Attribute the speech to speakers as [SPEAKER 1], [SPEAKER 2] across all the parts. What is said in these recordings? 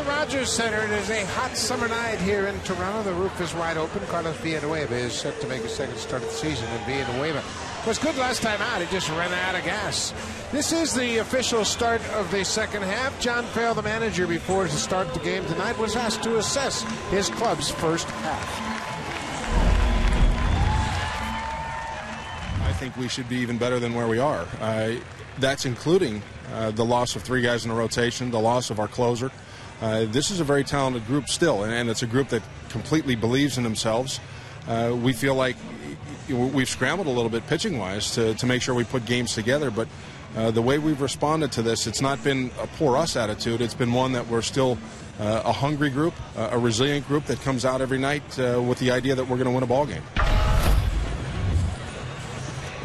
[SPEAKER 1] the Rogers Center. It is a hot summer night here in Toronto. The roof is wide open. Carlos Villanueva is set to make his second start of the season, and Villanueva was good last time out. He just ran out of gas. This is the official start of the second half. John Farrell, the manager, before to start the game tonight, was asked to assess his club's first half.
[SPEAKER 2] I think we should be even better than where we are. That's including the loss of 3 guys in the rotation, the loss of our closer. This is a very talented group still, and it's a group that completely believes in themselves. We feel like we've scrambled a little bit pitching-wise to make sure we put games together, but the way we've responded to this, it's not been a poor us attitude. It's been one that we're still a hungry group, a resilient group that comes out every night with the idea that we're going to win a ball game.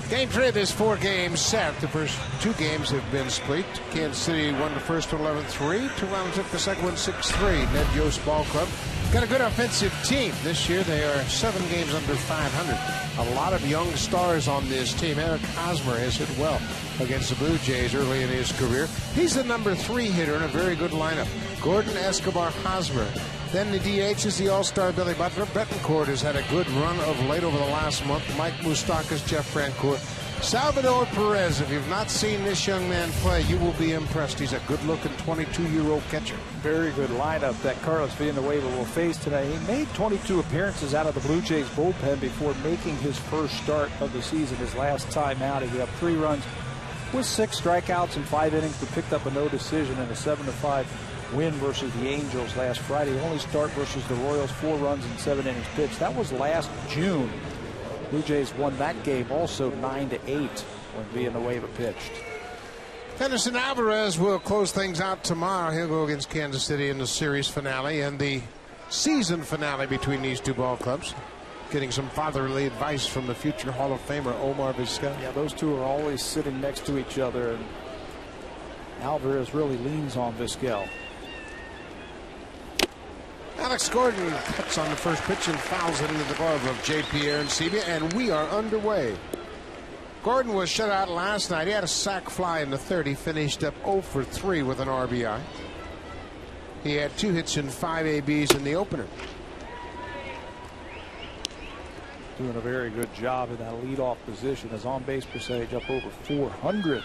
[SPEAKER 1] Game 3 of this 4-game set. The first 2 games have been split. Kansas City won the first one 11-3. Toronto took the second one 6-3. Ned Yost Ball Club got a good offensive team. This year they are 7 games under 500. A lot of young stars on this team. Eric Hosmer has hit well against the Blue Jays early in his career. He's the number 3 hitter in a very good lineup. Gordon, Escobar, Hosmer. Then the DH is the all-star Billy Butler. Betancourt has had a good run of late over the last month. Mike Moustakas, Jeff Francoeur. Salvador Perez, if you've not seen this young man play, you will be impressed. He's a good-looking 22-year-old catcher.
[SPEAKER 3] Very good lineup that Carlos Villanueva will face today. He made 22 appearances out of the Blue Jays bullpen before making his first start of the season. His last time out, he got 3 runs with 6 strikeouts in 5 innings, but picked up a no decision in a 7-5 win versus the Angels last Friday. Only start versus the Royals, 4 runs in 7 innings pitched. That was last June. Blue Jays won that game also 9-8 when Villanueva pitched.
[SPEAKER 1] Henderson Alvarez will close things out tomorrow. He'll go against Kansas City in the series finale and the season finale between these 2 ball clubs. Getting some fatherly advice from the future Hall of Famer Omar Vizquel.
[SPEAKER 3] Yeah, those 2 are always sitting next to each other, and Alvarez really leans on Vizquel.
[SPEAKER 1] Alex Gordon cuts on the first pitch and fouls it into the glove of J.P. Arancibia, and we are underway. Gordon was shut out last night. He had a sac fly in the 3rd. He finished up 0 for 3 with an RBI. He had 2 hits and 5 ABs in the opener.
[SPEAKER 3] Doing a very good job in that leadoff position. His on-base percentage up over 400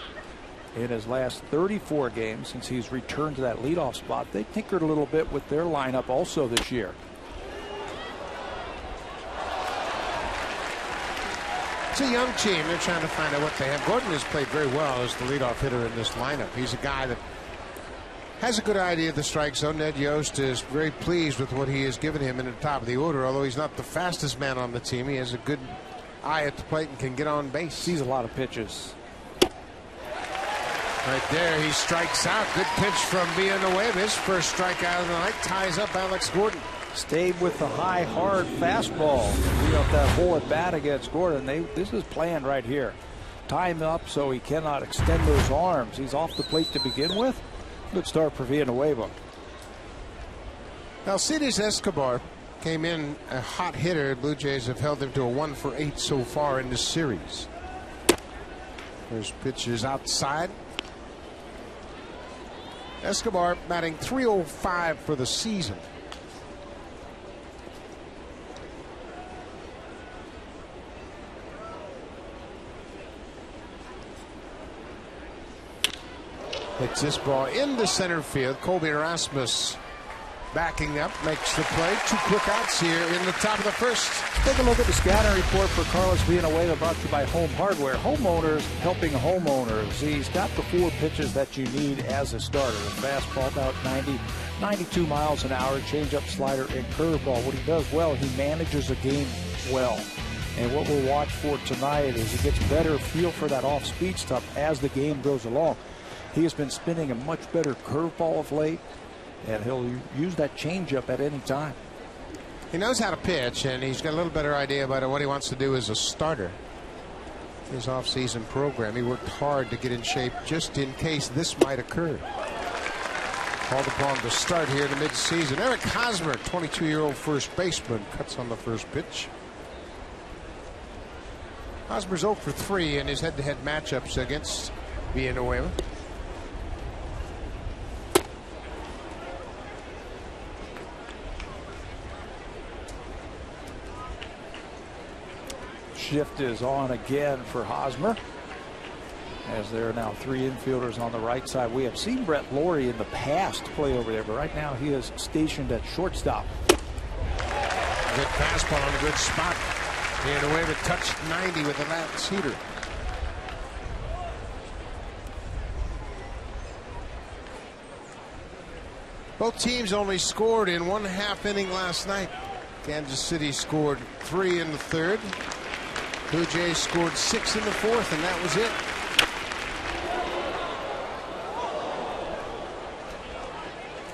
[SPEAKER 3] in his last 34 games since he's returned to that leadoff spot. They tinkered a little bit with their lineup also this year.
[SPEAKER 1] It's a young team. They're trying to find out what they have. Gordon has played very well as the leadoff hitter in this lineup. He's a guy that has a good idea of the strike zone. Ned Yost is very pleased with what he has given him in the top of the order. Although he's not the fastest man on the team, he has a good eye at the plate and can get on base.
[SPEAKER 3] Sees a lot of pitches.
[SPEAKER 1] Right there, he strikes out. Good pitch from Villanueva. His first strikeout of the night ties up Alex Gordon.
[SPEAKER 3] Stayed with the high, hard fastball. Lead up that whole at bat against Gordon. This is planned right here. Tie him up so he cannot extend those arms. He's off the plate to begin with. Good start for Villanueva.
[SPEAKER 1] Alcides Escobar came in a hot hitter. Blue Jays have held him to a 1 for 8 so far in this series. First pitch is outside. Escobar batting .305 for the season. Hits this ball into center field. Colby Erasmus backing up, makes the play. 2 quick outs here in the top of the first.
[SPEAKER 3] Take a look at the scouting report for Carlos Villanueva, brought to you by Home Hardware. Homeowners helping homeowners. He's got the 4 pitches that you need as a starter. A fastball about 90, 92 miles an hour, changeup, slider, and curveball. What he does well, he manages a game well. And what we'll watch for tonight is he gets better feel for that off-speed stuff as the game goes along. He has been spinning a much better curveball of late, and he'll use that changeup at any time.
[SPEAKER 1] He knows how to pitch, and he's got a little better idea about what he wants to do as a starter. His off-season program, he worked hard to get in shape just in case this might occur. Called upon to start here in the midseason. Eric Hosmer, 22-year-old first baseman, cuts on the first pitch. Hosmer's 0 for 3 in his head-to-head matchups against Villanueva.
[SPEAKER 3] shift is on again for Hosmer, as there are now 3 infielders on the right side. We have seen Brett Lawrie in the past play over there, but right now he is stationed at shortstop.
[SPEAKER 1] Good fastball on a good spot. He had a way to touch 90 with the last heater. Both teams only scored in 1/2 inning last night. Kansas City scored 3 in the 3rd. Blue Jays scored 6 in the 4th, and that was it.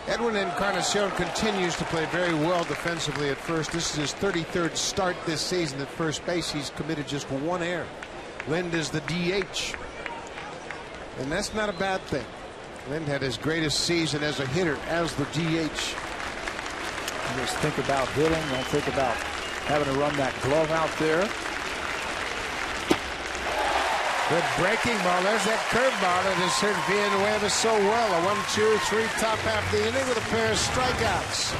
[SPEAKER 1] Edwin Encarnacion continues to play very well defensively at first. This is his 33rd start this season at first base. He's committed just 1 error. Lind is the DH, and that's not a bad thing. Lind had his greatest season as a hitter as the DH.
[SPEAKER 3] Just think about hitting. Don't think about having to run that glove out there.
[SPEAKER 1] Good breaking ball. There's that curveball that has hurt Villanueva so well. A 1-2-3 top half of the inning with a pair of strikeouts.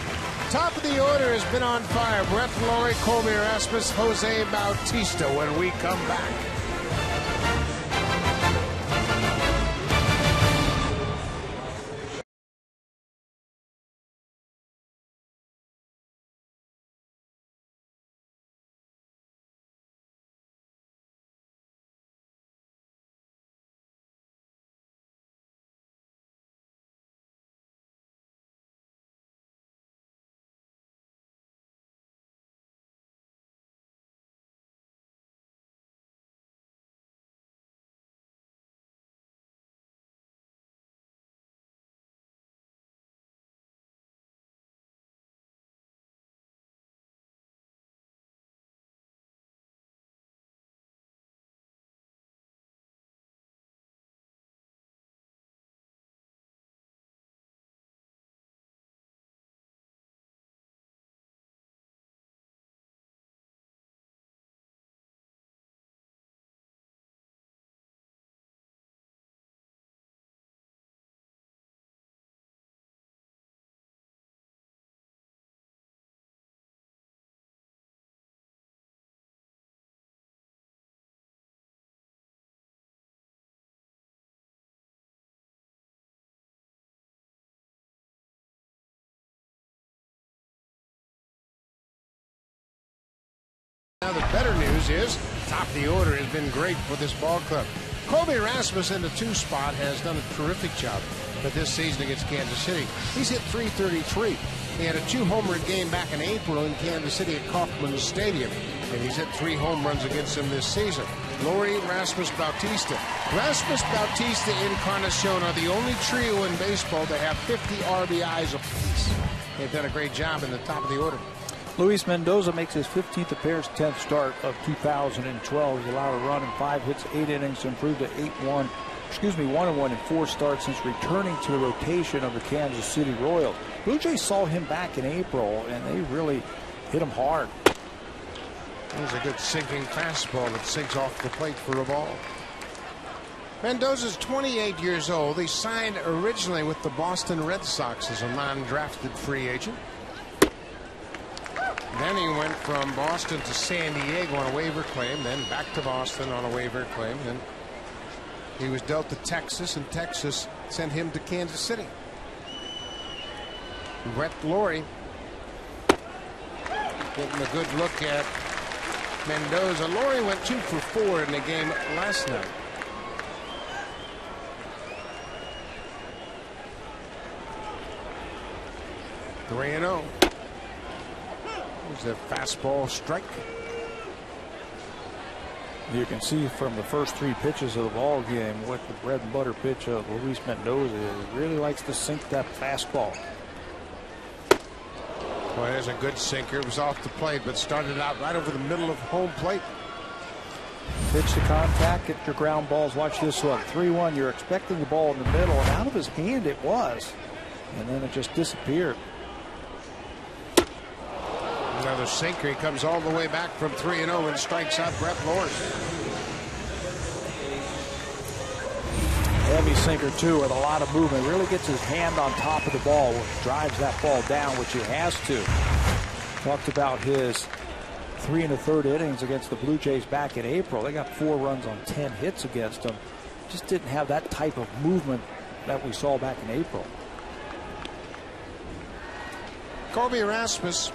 [SPEAKER 1] Top of the order has been on fire. Brett Lawrie, Colby Rasmus, Jose Bautista when we come back. Now the better news is top of the order has been great for this ball club. Colby Rasmus in the 2 spot has done a terrific job for this season against Kansas City. He's hit .333. He had a 2-home run game back in April in Kansas City at Kauffman Stadium, and he's hit 3 home runs against him this season. Lawrie, Rasmus, Bautista. Rasmus, Bautista, Encarnacion are the only trio in baseball to have 50 RBIs apiece. They've done a great job in the top of the order.
[SPEAKER 3] Luis Mendoza makes his 15th appearance, 10th start of 2012. He's allowed a run in 5 hits, 8 innings, improved to 1-1 in 4 starts since returning to the rotation of the Kansas City Royals. Blue Jays saw him back in April, and they really hit him hard.
[SPEAKER 1] There's a good sinking fastball that sinks off the plate for a ball. Mendoza's 28 years old. He signed originally with the Boston Red Sox as a non-drafted free agent. Then he went from Boston to San Diego on a waiver claim, then back to Boston on a waiver claim. Then he was dealt to Texas, and Texas sent him to Kansas City. Brett Lawrie getting a good look at Mendoza. Lawrie went 2 for 4 in the game last night. (3-0). There's a fastball strike.
[SPEAKER 3] You can see from the first 3 pitches of the ball game what the bread and butter pitch of Luis Mendoza is. He really likes to sink that fastball.
[SPEAKER 1] Well, there's a good sinker. It was off the plate, but started out right over the middle of home plate.
[SPEAKER 3] Pitch to contact, get your ground balls. Watch this one. 3-1. You're expecting the ball in the middle, and out of his hand it was. And then it just disappeared.
[SPEAKER 1] Another sinker. He comes all the way back from 3-0 and strikes out Brett Lawrie.
[SPEAKER 3] Heavy sinker, too, with a lot of movement. Really gets his hand on top of the ball, drives that ball down, which he has to. Talked about his 3 1/3 innings against the Blue Jays back in April. They got 4 runs on 10 hits against them. Just didn't have that type of movement that we saw back in April.
[SPEAKER 1] Colby Rasmus,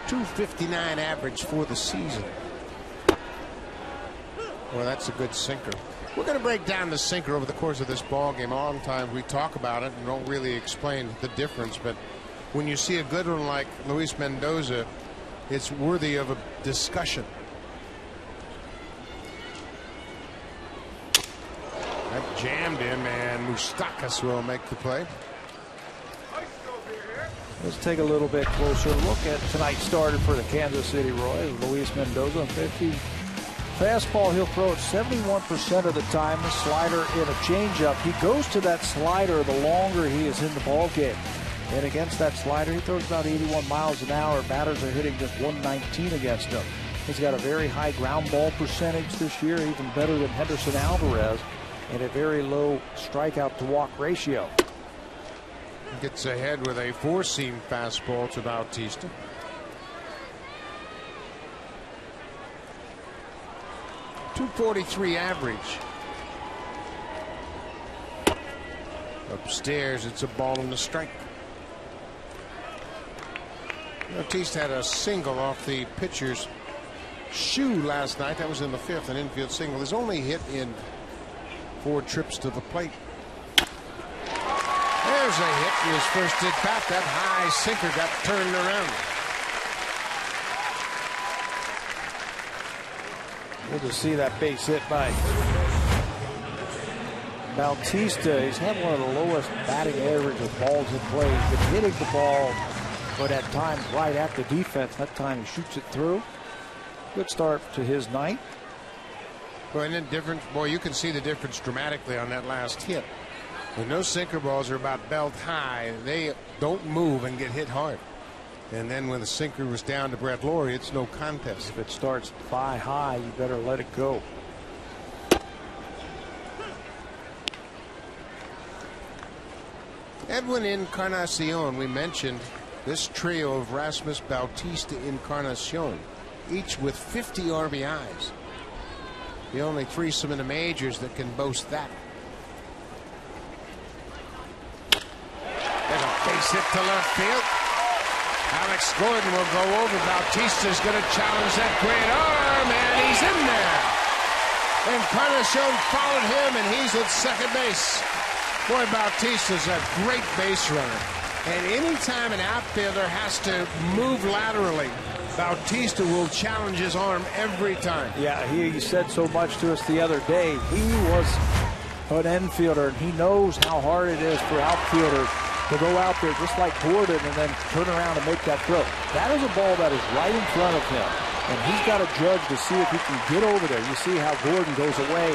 [SPEAKER 1] .259 average for the season. Well, that's a good sinker. We're going to break down the sinker over the course of this ball game. A lot of times we talk about it and don't really explain the difference, but when you see a good one like Luis Mendoza, it's worthy of a discussion. That jammed him, and Moustakas will make the play.
[SPEAKER 3] Let's take a little bit closer look at tonight's starter for the Kansas City Royals, Luis Mendoza. 50 fastball, he'll throw it 71% of the time. The slider and a changeup. He goes to that slider the longer he is in the ball game. And against that slider, he throws about 81 miles an hour. Batters are hitting just 119 against him. He's got a very high ground ball percentage this year, even better than Henderson Alvarez, and a very low strikeout to walk ratio.
[SPEAKER 1] Gets ahead with a 4-seam fastball to Bautista. .243 average. Upstairs, it's a ball and a strike. Bautista had a single off the pitcher's shoe last night. That was in the 5th, an infield single. His only hit in 4 trips to the plate. There's a hit in his first at bat. That high sinker got turned around.
[SPEAKER 3] Good to see that base hit by Bautista. He's had one of the lowest batting average of balls in play. He's been hitting the ball, but at times right at the defense. That time he shoots it through. Good start to his night.
[SPEAKER 1] Well, and then different. Boy, you can see the difference dramatically on that last hit. When those sinker balls are about belt high, they don't move and get hit hard. And then when the sinker was down to Brett Lawrie, it's no contest.
[SPEAKER 3] If it starts thigh high, you better let it go.
[SPEAKER 1] Edwin Encarnacion, we mentioned this trio of Rasmus, Bautista, Encarnacion, each with 50 RBIs. The only threesome in the majors that can boast that. There's a base hit to left field. Alex Gordon will go over. Bautista's going to challenge that great arm, and he's in there. Encarnacion followed him, and he's at second base. Boy, Bautista's a great base runner. And anytime an outfielder has to move laterally, Bautista will challenge his arm every time.
[SPEAKER 3] Yeah, he said so much to us the other day. He was an infielder, and he knows how hard it is for outfielders to go out there just like Gordon and then turn around and make that throw. That is a ball that is right in front of him, and he's got to judge to see if he can get over there. You see how Gordon goes away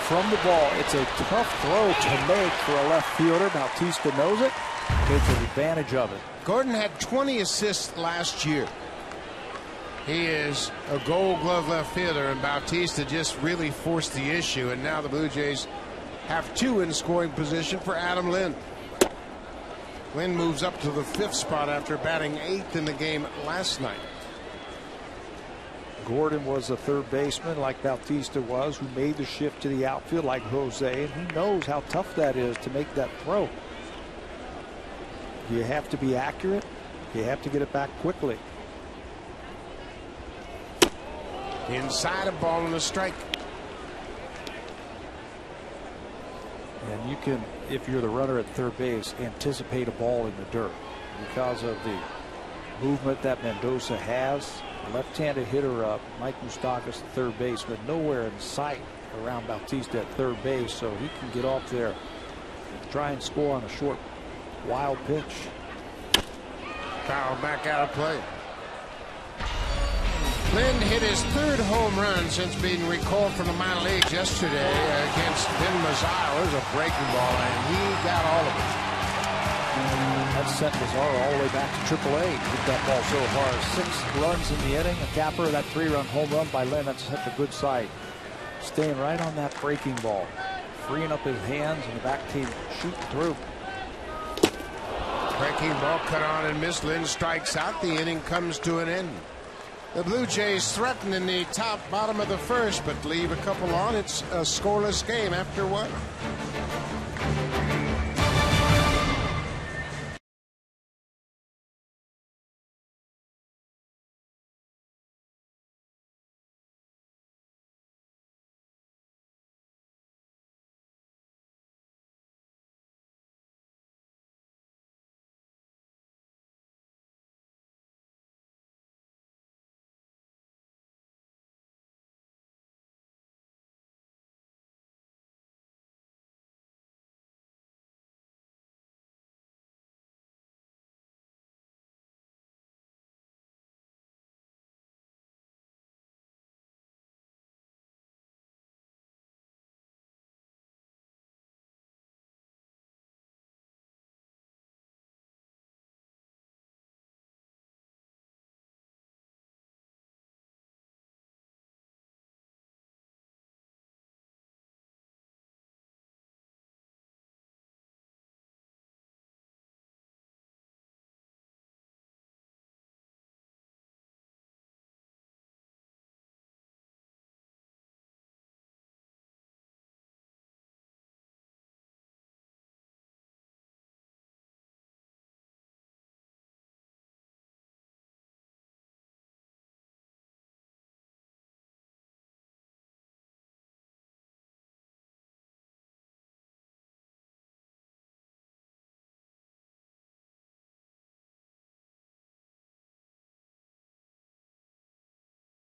[SPEAKER 3] from the ball. It's a tough throw to make for a left fielder. Bautista knows it, takes advantage of it.
[SPEAKER 1] Gordon had 20 assists last year. He is a Gold Glove left fielder, and Bautista just really forced the issue, and now the Blue Jays have 2 in scoring position for Adam Lind. Lind moves up to the 5th spot after batting 8th in the game last night.
[SPEAKER 3] Gordon was a third baseman like Bautista was, who made the shift to the outfield like Jose, and he knows how tough that is to make that throw. You have to be accurate. You have to get it back quickly.
[SPEAKER 1] Inside, a ball and a strike.
[SPEAKER 3] And you can, if you're the runner at third base, anticipate a ball in the dirt because of the movement that Mendoza has. Left-handed hitter up, Mike Moustakas, third baseman, nowhere in sight around Bautista at third base, so he can get off there and try and score on a short, wild pitch.
[SPEAKER 1] Foul back out of play. Lind hit his 3rd home run since being recalled from the minor leagues yesterday against Ben Mazzaro. It was a breaking ball, and he got all of it.
[SPEAKER 3] That sent Mazzaro all the way back to AAA. Hit that ball so hard. 6 runs in the inning. A capper, that 3-run home run by Lind. That's such a good sight. Staying right on that breaking ball. Freeing up his hands, and the back team shooting through. Breaking
[SPEAKER 1] ball cut on and missed. Lind strikes out. The inning comes to an end. The Blue Jays threaten in the bottom of the first, but leave a couple on. It's a scoreless game after one.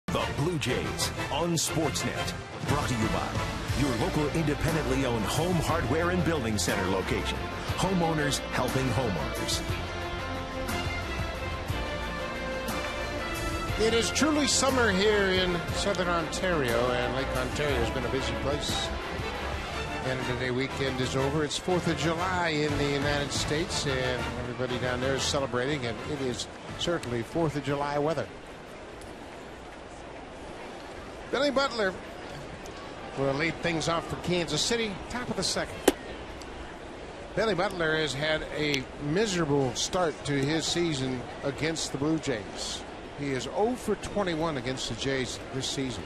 [SPEAKER 4] The Blue Jays on Sportsnet. Brought to you by your local independently owned home hardware and building center location. Homeowners helping homeowners.
[SPEAKER 1] It is truly summer here in southern Ontario, and Lake Ontario has been a busy place. Canada Day weekend is over. It's 4th of July in the United States, and everybody down there is celebrating, and it is certainly 4th of July weather. Billy Butler will lead things off for Kansas City, top of the second. Billy Butler has had a miserable start to his season against the Blue Jays. He is 0 for 21 against the Jays this season.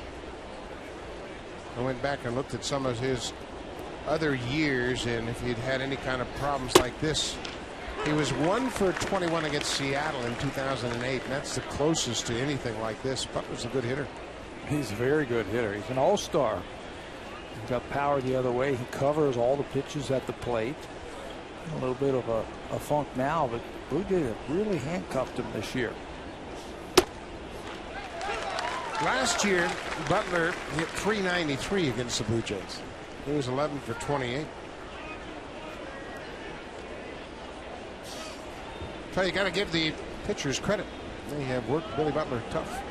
[SPEAKER 1] I went back and looked at some of his other years, and if he'd had any kind of problems like this, he was 1 for 21 against Seattle in 2008, and that's the closest to anything like this. Butler's a good hitter.
[SPEAKER 3] He's a very good hitter. He's an all-star. He's got power the other way. He covers all the pitches at the plate. A little bit of a funk now, but Blue Jays have really handcuffed him this year.
[SPEAKER 1] Last year, Butler hit .393 against the Blue Jays. He was 11 for 28. So you got to give the pitchers credit. They have worked Billy Butler tough.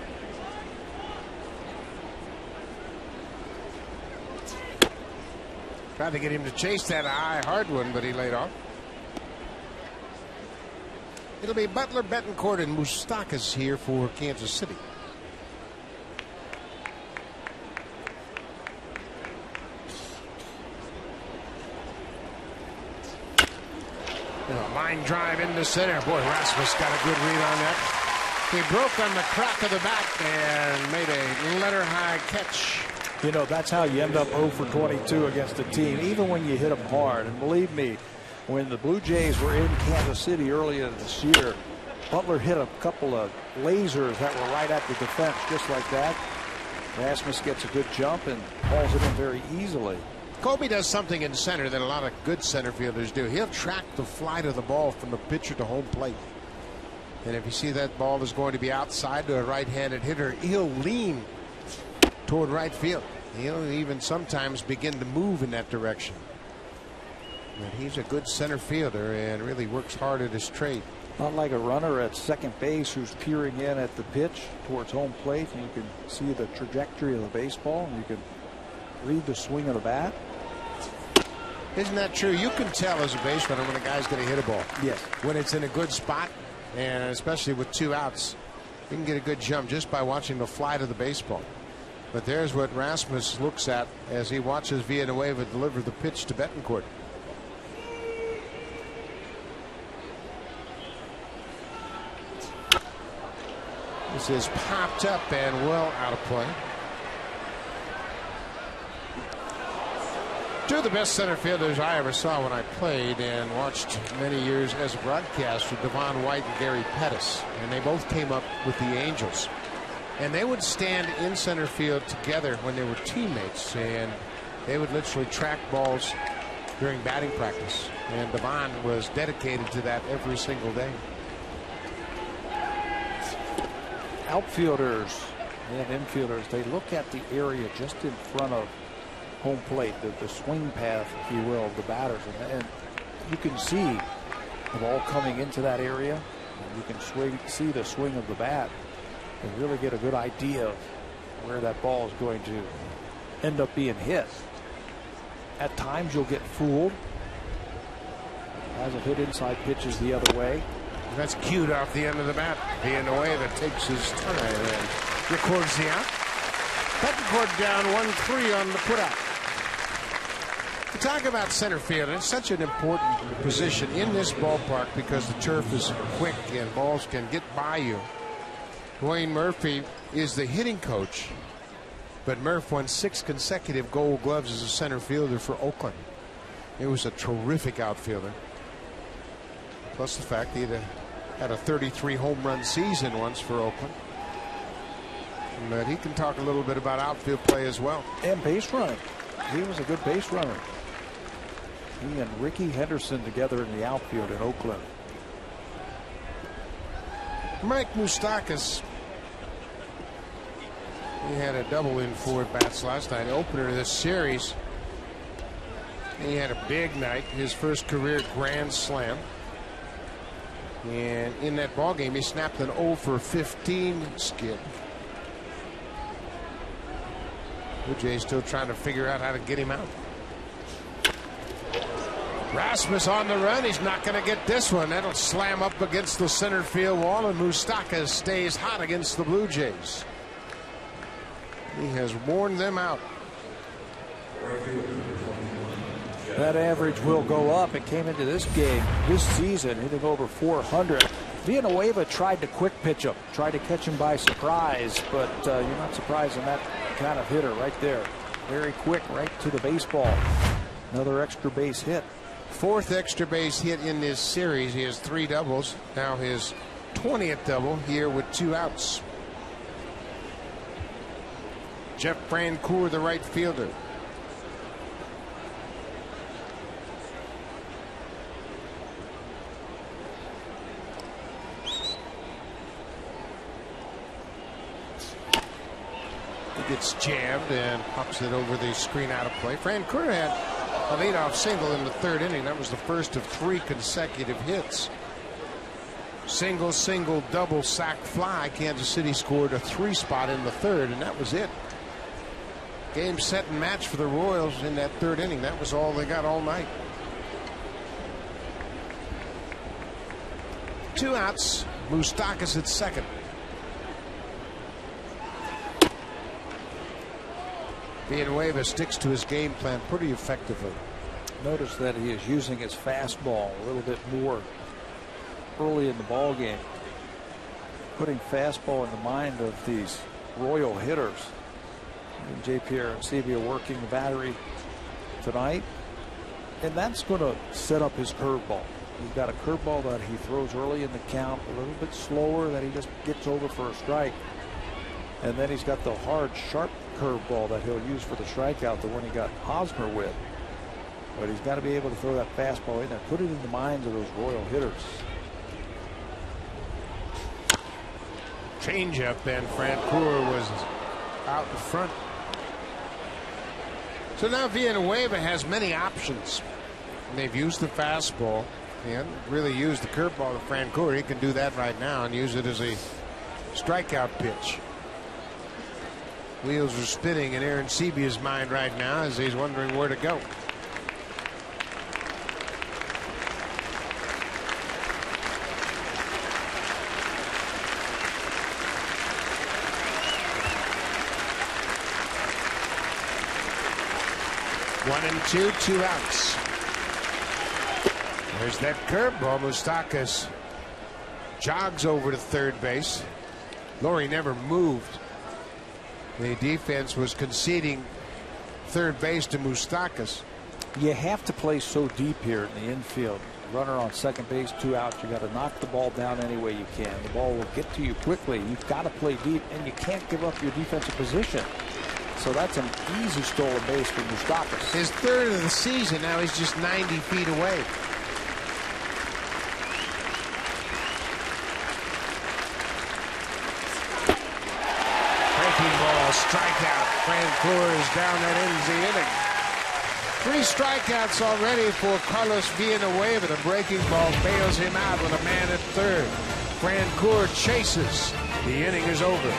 [SPEAKER 1] Tried to get him to chase that high, hard one, but he laid off. It'll be Butler, Betancourt, and Moustakas here for Kansas City. Line drive into center. Boy, Rasmus got a good read on that. He broke on the crack of the bat and made a letter high catch.
[SPEAKER 3] You know, that's how you end up 0 for 22 against a team, even when you hit them hard. And believe me, when the Blue Jays were in Kansas City earlier this year, Butler hit a couple of lasers that were right at the defense, just like that. Rasmus gets a good jump and hauls it in very easily.
[SPEAKER 1] Kobe does something in center that a lot of good center fielders do. He'll track the flight of the ball from the pitcher to home plate. And if you see that ball is going to be outside to a right-handed hitter, he'll lean toward right field. He'll even sometimes begin to move in that direction. But he's a good center fielder and really works hard at his trade.
[SPEAKER 3] Not like a runner at second base who's peering in at the pitch towards home plate, and you can see the trajectory of the baseball and you can read the swing of the bat.
[SPEAKER 1] Isn't that true? You can tell as a base runner when a guy's going to hit a ball.
[SPEAKER 3] Yes.
[SPEAKER 1] When it's in a good spot, and especially with 2 outs, you can get a good jump just by watching the flight of the baseball. But there's what Rasmus looks at as he watches Villanueva deliver the pitch to Betancourt. This is popped up and well out of play. Two of the best center fielders I ever saw when I played and watched many years as a broadcaster, Devon White and Gary Pettis. And they both came up with the Angels. And they would stand in center field together when they were teammates. And they would literally track balls during batting practice. And Devon was dedicated to that every single day.
[SPEAKER 3] Outfielders and infielders, they look at the area just in front of home plate, the swing path, if you will, of the batters, and you can see the ball coming into that area, and you can see the swing of the bat and really get a good idea of where that ball is going to end up being hit. At times you'll get fooled as a hit inside pitches the other way.
[SPEAKER 1] That's cued off the end of the bat. Villanueva takes his time and records the out. Betancourt down 1-3 on the putout. To talk about center field, it's such an important position in this ballpark because the turf is quick and balls can get by you. Dwayne Murphy is the hitting coach, but Murph won 6 consecutive Gold Gloves as a center fielder for Oakland. He was a terrific outfielder. Plus the fact he had a 33 home run season once for Oakland. But he can talk a little bit about outfield play as well.
[SPEAKER 3] And base running. He was a good base runner. He and Ricky Henderson together in the outfield in Oakland.
[SPEAKER 1] Mike Moustakas. He had a double in 4 at-bats last night. Opener of this series. He had a big night. His first career grand slam. And in that ball game, he snapped an 0 for 15 skid. Blue Jays still trying to figure out how to get him out. Rasmus on the run. He's not going to get this one. That'll slam up against the center field wall, and Moustakas stays hot against the Blue Jays. He has worn them out.
[SPEAKER 3] That average will go up. It came into this game this season hitting over 400. Villanueva tried to quick pitch him, tried to catch him by surprise, but you're not surprised in that kind of hitter right there. Very quick, right to the baseball. Another extra base hit.
[SPEAKER 1] 4th extra base hit in this series. He has 3 doubles. Now his 20th double here with 2 outs. Jeff Francoeur, the right fielder. Gets jammed and pops it over the screen out of play. Francoeur had a leadoff single in the 3rd inning. That was the first of 3 consecutive hits. Single, single, double, sac, fly. Kansas City scored a 3 spot in the 3rd, and that was it. Game, set, and match for the Royals in that 3rd inning. That was all they got all night. 2 outs. Moustakas at second. Villanueva sticks to his game plan pretty effectively.
[SPEAKER 3] Notice that he is using his fastball a little bit more early in the ball game, putting fastball in the mind of these Royal hitters. And J. Pierre Arcibia working the battery tonight, and that's going to set up his curveball. He's got a curveball that he throws early in the count, a little bit slower, that he just gets over for a strike. And then he's got the hard, sharp curveball that he'll use for the strikeout, the one he got Hosmer with. But he's got to be able to throw that fastball in there, put it in the minds of those Royal hitters.
[SPEAKER 1] Changeup, and Francoeur was out in front. So now Villanueva has many options. And they've used the fastball and really used the curveball to Francoeur. He can do that right now and use it as a strikeout pitch. Wheels are spinning in Aaron Sebia's mind right now as he's wondering where to go. One and two, 2 outs. There's that curveball. Moustakas jogs over to third base. Laurie never moved. The defense was conceding third base to Moustakas.
[SPEAKER 3] You have to play so deep here in the infield. Runner on second base, 2 outs. You got to knock the ball down any way you can. The ball will get to you quickly. You've got to play deep, and you can't give up your defensive position. So that's an easy stolen base for Moustakas.
[SPEAKER 1] His third of the season. Now he's just 90 feet away. Breaking ball, strikeout. Francoeur is down. That ends the inning. 3 strikeouts already for Carlos Villanueva. The breaking ball bails him out with a man at third. Francoeur chases. The inning is over.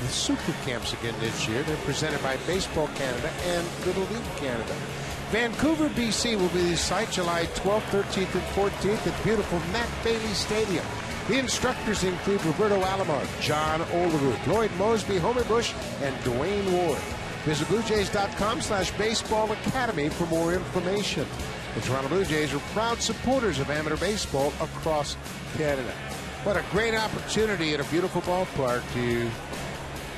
[SPEAKER 1] Super camps again this year. They're presented by Baseball Canada and Little League Canada. Vancouver, BC will be the site July 12th, 13th, and 14th at beautiful Matt Bailey Stadium. The instructors include Roberto Alomar, John Olerud, Lloyd Mosby, Homer Bush, and Dwayne Ward. Visit BlueJays.com/Baseball Academy for more information. The Toronto Blue Jays are proud supporters of amateur baseball across Canada. What a great opportunity at a beautiful ballpark to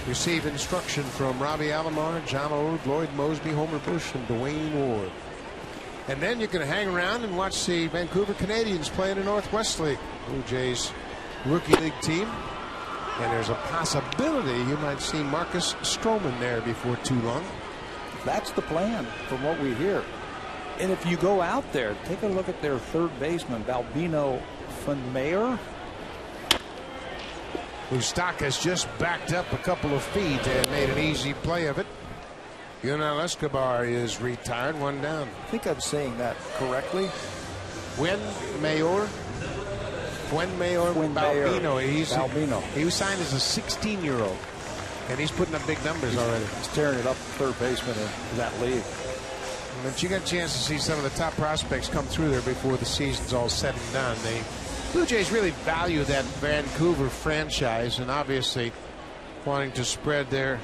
[SPEAKER 1] receive instruction from Robbie Alomar, John Olerud, Lloyd Mosby, Homer Bush, and Dwayne Ward. And then you can hang around and watch the Vancouver Canadians play in the Northwest League. Blue Jays rookie league team. And there's a possibility you might see Marcus Stroman there before too long.
[SPEAKER 3] That's the plan from what we hear. And if you go out there, take a look at their third baseman, Balbino Funmayer.
[SPEAKER 1] Moustakas just backed up a couple of feet and made an easy play of it. Yunel Escobar is retired, 1 down.
[SPEAKER 3] I think I'm saying that correctly.
[SPEAKER 1] Funmayer Balbino.
[SPEAKER 3] Balbino.
[SPEAKER 1] He was signed as a 16-year-old, and he's putting up big numbers already.
[SPEAKER 3] He's tearing it up, third baseman in that league.
[SPEAKER 1] But you got a chance to see some of the top prospects come through there before the season's all said and done. The Blue Jays really value that Vancouver franchise, and obviously wanting to spread their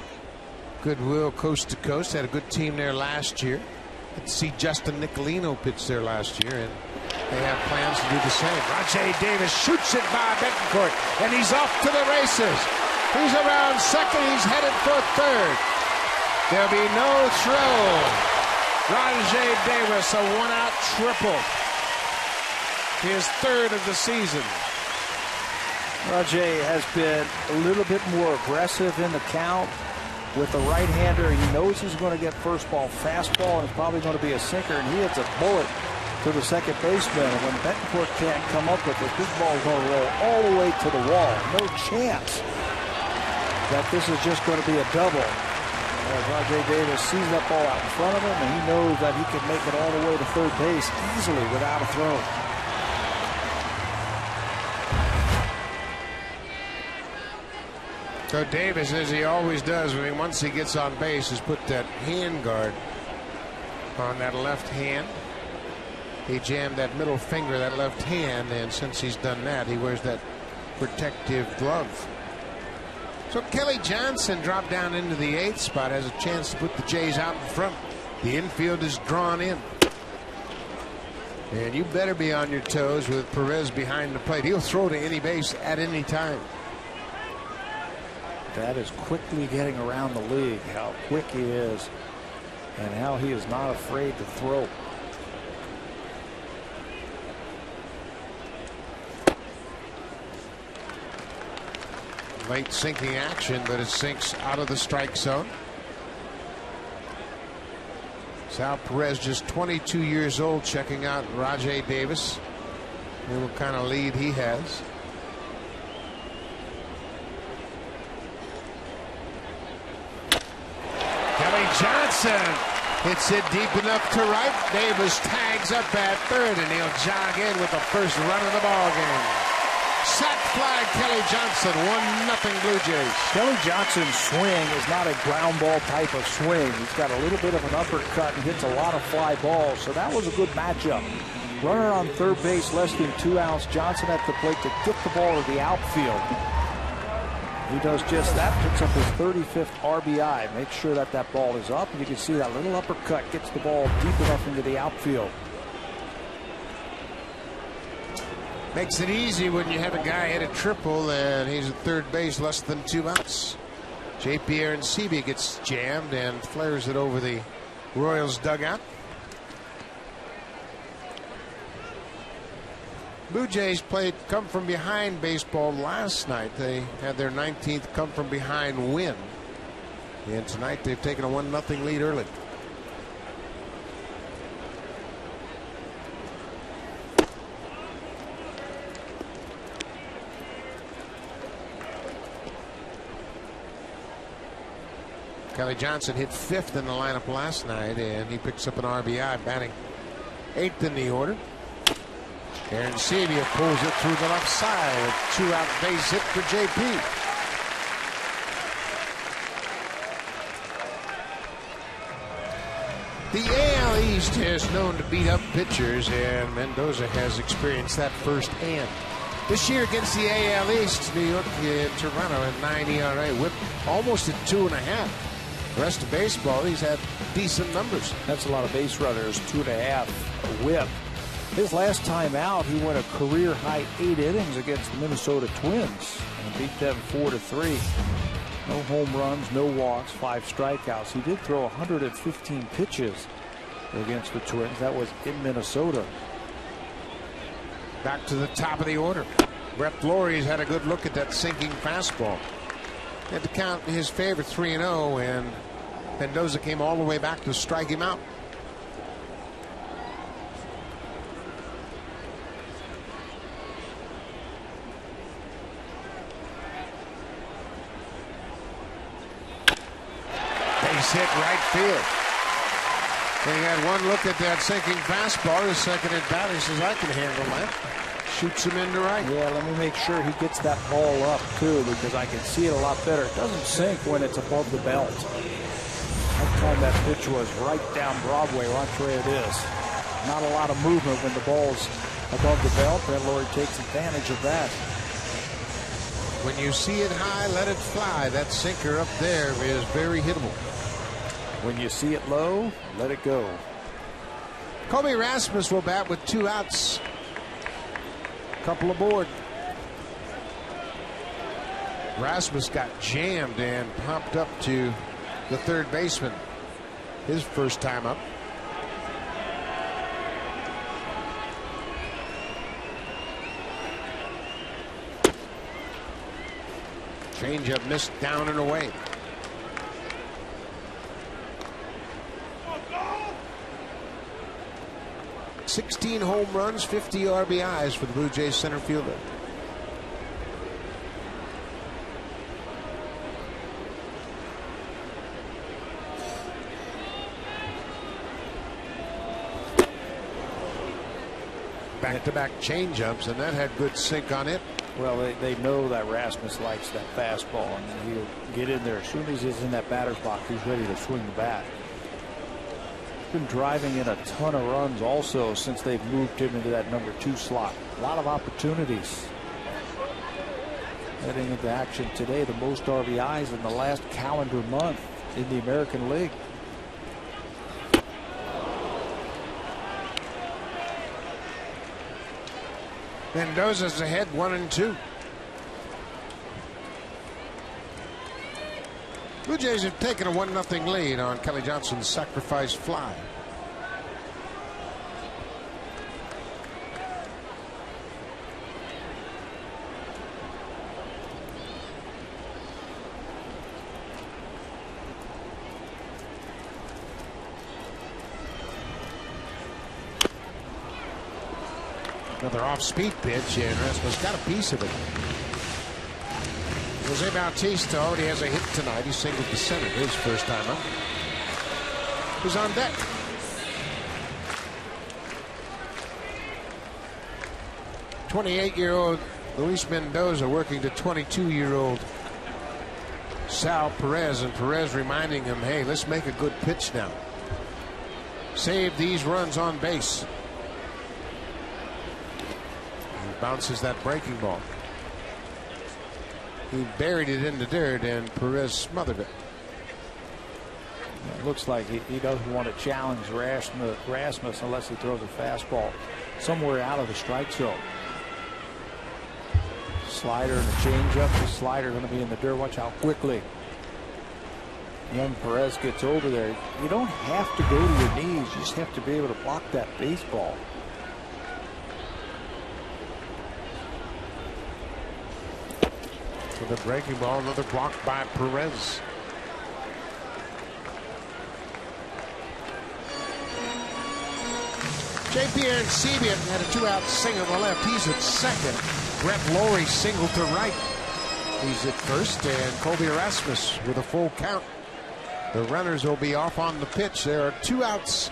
[SPEAKER 1] goodwill coast to coast. Had a good team there last year. Got to see Justin Nicolino pitch there last year, and they have plans to do the same. Rajay Davis shoots it by Betancourt, and he's off to the races. He's around second. He's headed for third. There'll be no throw. Rajay Davis, a 1-out triple. His third of the season.
[SPEAKER 3] Rajay has been a little bit more aggressive in the count with the right-hander. He knows he's going to get first ball fastball, and it's probably going to be a sinker, and he hits a bullet to the second baseman. And when Betancourt can't come up with it, this ball is going to roll all the way to the wall. No chance that this is just going to be a double. As Rajay Davis sees that ball out in front of him, and he knows that he can make it all the way to third base easily without a throw.
[SPEAKER 1] So Davis, as he always does, once he gets on base, has put that hand guard on that left hand. He jammed that middle finger, that left hand, and since he's done that, he wears that protective glove. So Kelly Johnson dropped down into the 8th spot, has a chance to put the Jays out in front. The infield is drawn in. And you better be on your toes with Perez behind the plate. He'll throw to any base at any time.
[SPEAKER 3] That is quickly getting around the league, how quick he is and how he is not afraid to throw.
[SPEAKER 1] Late sinking action, but it sinks out of the strike zone. Sal Perez, just 22 years old, checking out Rajay Davis. See what kind of lead he has. Kelly Johnson hits it deep enough to right. Davis tags up at third, and he'll jog in with the first run of the ball game. Sac fly, Kelly Johnson, 1-0 Blue Jays.
[SPEAKER 3] Kelly Johnson's swing is not a ground ball type of swing. He's got a little bit of an uppercut and hits a lot of fly balls, so that was a good matchup. Runner on third base, less than 2 outs. Johnson at the plate to get the ball to the outfield. He does just that, picks up his 35th RBI. Make sure that that ball is up, and you can see that little uppercut gets the ball deep enough into the outfield.
[SPEAKER 1] Makes it easy when you have a guy hit a triple and he's at third base, less than 2 outs. J.P. Arencibi gets jammed and flares it over the Royals dugout. Blue Jays played come from behind baseball last night. They had their 19th come from behind win. And tonight they've taken a 1-0 lead early. Kelly Johnson hit 5th in the lineup last night, and he picks up an RBI, batting 8th in the order. Arencibi pulls it through the left side. A 2-out base hit for JP. The AL East is known to beat up pitchers, and Mendoza has experienced that firsthand. This year against the AL East, New York and Toronto at 9 ERA, whip almost at 2.5. The rest of baseball, he's had decent numbers.
[SPEAKER 3] That's a lot of base runners, 2.5 whip. His last time out, he went a career-high 8 innings against the Minnesota Twins and beat them 4-3. No home runs, no walks, 5 strikeouts. He did throw 115 pitches against the Twins. That was in Minnesota.
[SPEAKER 1] Back to the top of the order. Brett Lawrie's had a good look at that sinking fastball. He had to count his favorite 3-0, and Mendoza came all the way back to strike him out. Base hit right field. And he had one look at that sinking fastball. His second at bat, he says, I can handle that. Shoots him into right.
[SPEAKER 3] Yeah, let me make sure he gets that ball up too, because I can see it a lot better. It doesn't sink when it's above the belt. That time that pitch was right down Broadway. Watch where it is. Not a lot of movement when the ball's above the belt. Brett Lawrie takes advantage of that.
[SPEAKER 1] When you see it high, let it fly. That sinker up there is very hittable.
[SPEAKER 3] When you see it low, let it go.
[SPEAKER 1] Kobe Rasmus will bat with 2 outs. Couple aboard. Rasmus got jammed and popped up to the third baseman. His first time up. Changeup missed down and away. $16 home runs, 50 RBIs for the Blue Jays center fielder. Back-to-back changeups, and that had good sink on it.
[SPEAKER 3] Well, they know that Rasmus likes that fastball, and he'll get in there. As soon as he's in that batter's box, he's ready to swing the bat. He's been driving in a ton of runs also since they've moved him into that number 2 slot. A lot of opportunities. Heading into action today, the most RBIs in the last calendar month in the American League.
[SPEAKER 1] Mendoza's ahead 1-2. Blue Jays have taken a 1-0 lead on Kelly Johnson's sacrifice fly. Another off-speed pitch, and Rasmus got a piece of it. Jose Bautista already has a hit tonight. He singled to center his first time up. Who's on deck? '28-year-old Luis Mendoza working to 22-year-old Sal Perez, and Perez reminding him, hey, let's make a good pitch now. Save these runs on base. Bounces that breaking ball. He buried it in the dirt, and Perez smothered it.
[SPEAKER 3] It looks like he doesn't want to challenge Rasmus unless he throws a fastball somewhere out of the strike zone. Slider and a changeup. The slider going to be in the dirt. Watch how quickly young Perez gets over there. You don't have to go to your knees. You just have to be able to block that baseball.
[SPEAKER 1] With a breaking ball, another block by Perez. J.P. Arancibia had a 2-out single to left. He's at second. Brett Lowry singled to right. He's at first, and Colby Erasmus with a full count. The runners will be off on the pitch. There are 2 outs.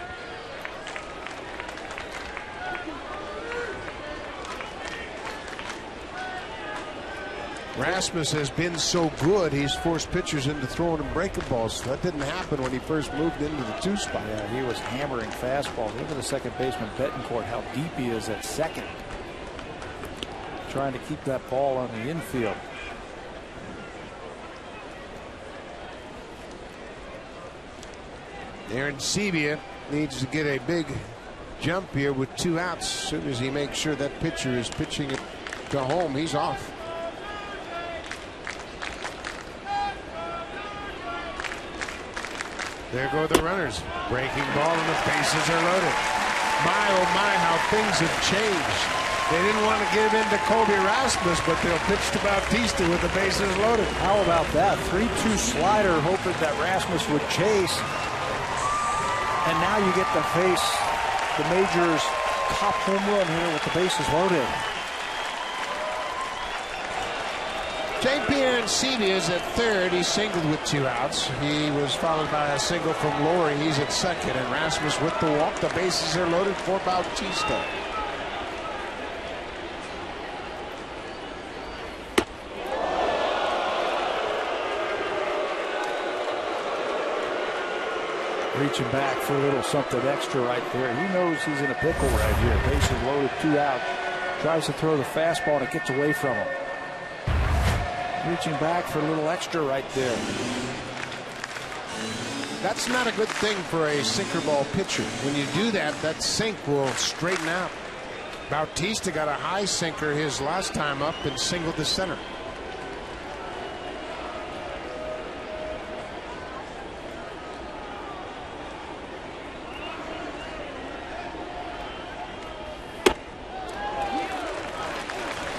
[SPEAKER 1] Rasmus has been so good, he's forced pitchers into throwing him breaking balls. That didn't happen when he first moved into the 2 spot.
[SPEAKER 3] Yeah, he was hammering fastballs. Look at the second baseman, Betancourt, how deep he is at second. Trying to keep that ball on the infield.
[SPEAKER 1] Arancibia needs to get a big jump here with 2 outs. As soon as he makes sure that pitcher is pitching it to home, he's off. There go the runners. Breaking ball, and the bases are loaded. My, oh my, how things have changed. They didn't want to give in to Colby Rasmus, but they'll pitch to Bautista with the bases loaded.
[SPEAKER 3] How about that? 3-2 slider, hoping that Rasmus would chase. And now you get to face the major's top home run here with the bases loaded.
[SPEAKER 1] J.P. Arancibia is at third. He singled with 2 outs. He was followed by a single from Lowry. He's at second, and Rasmus with the walk. The bases are loaded for Bautista.
[SPEAKER 3] Reaching back for a little something extra right there. He knows he's in a pickle right here. Bases loaded, 2 out. Tries to throw the fastball, and it gets away from him. Reaching back for a little extra right there.
[SPEAKER 1] That's not a good thing for a sinker ball pitcher. When you do that, that sink will straighten out. Bautista got a high sinker his last time up and singled to center.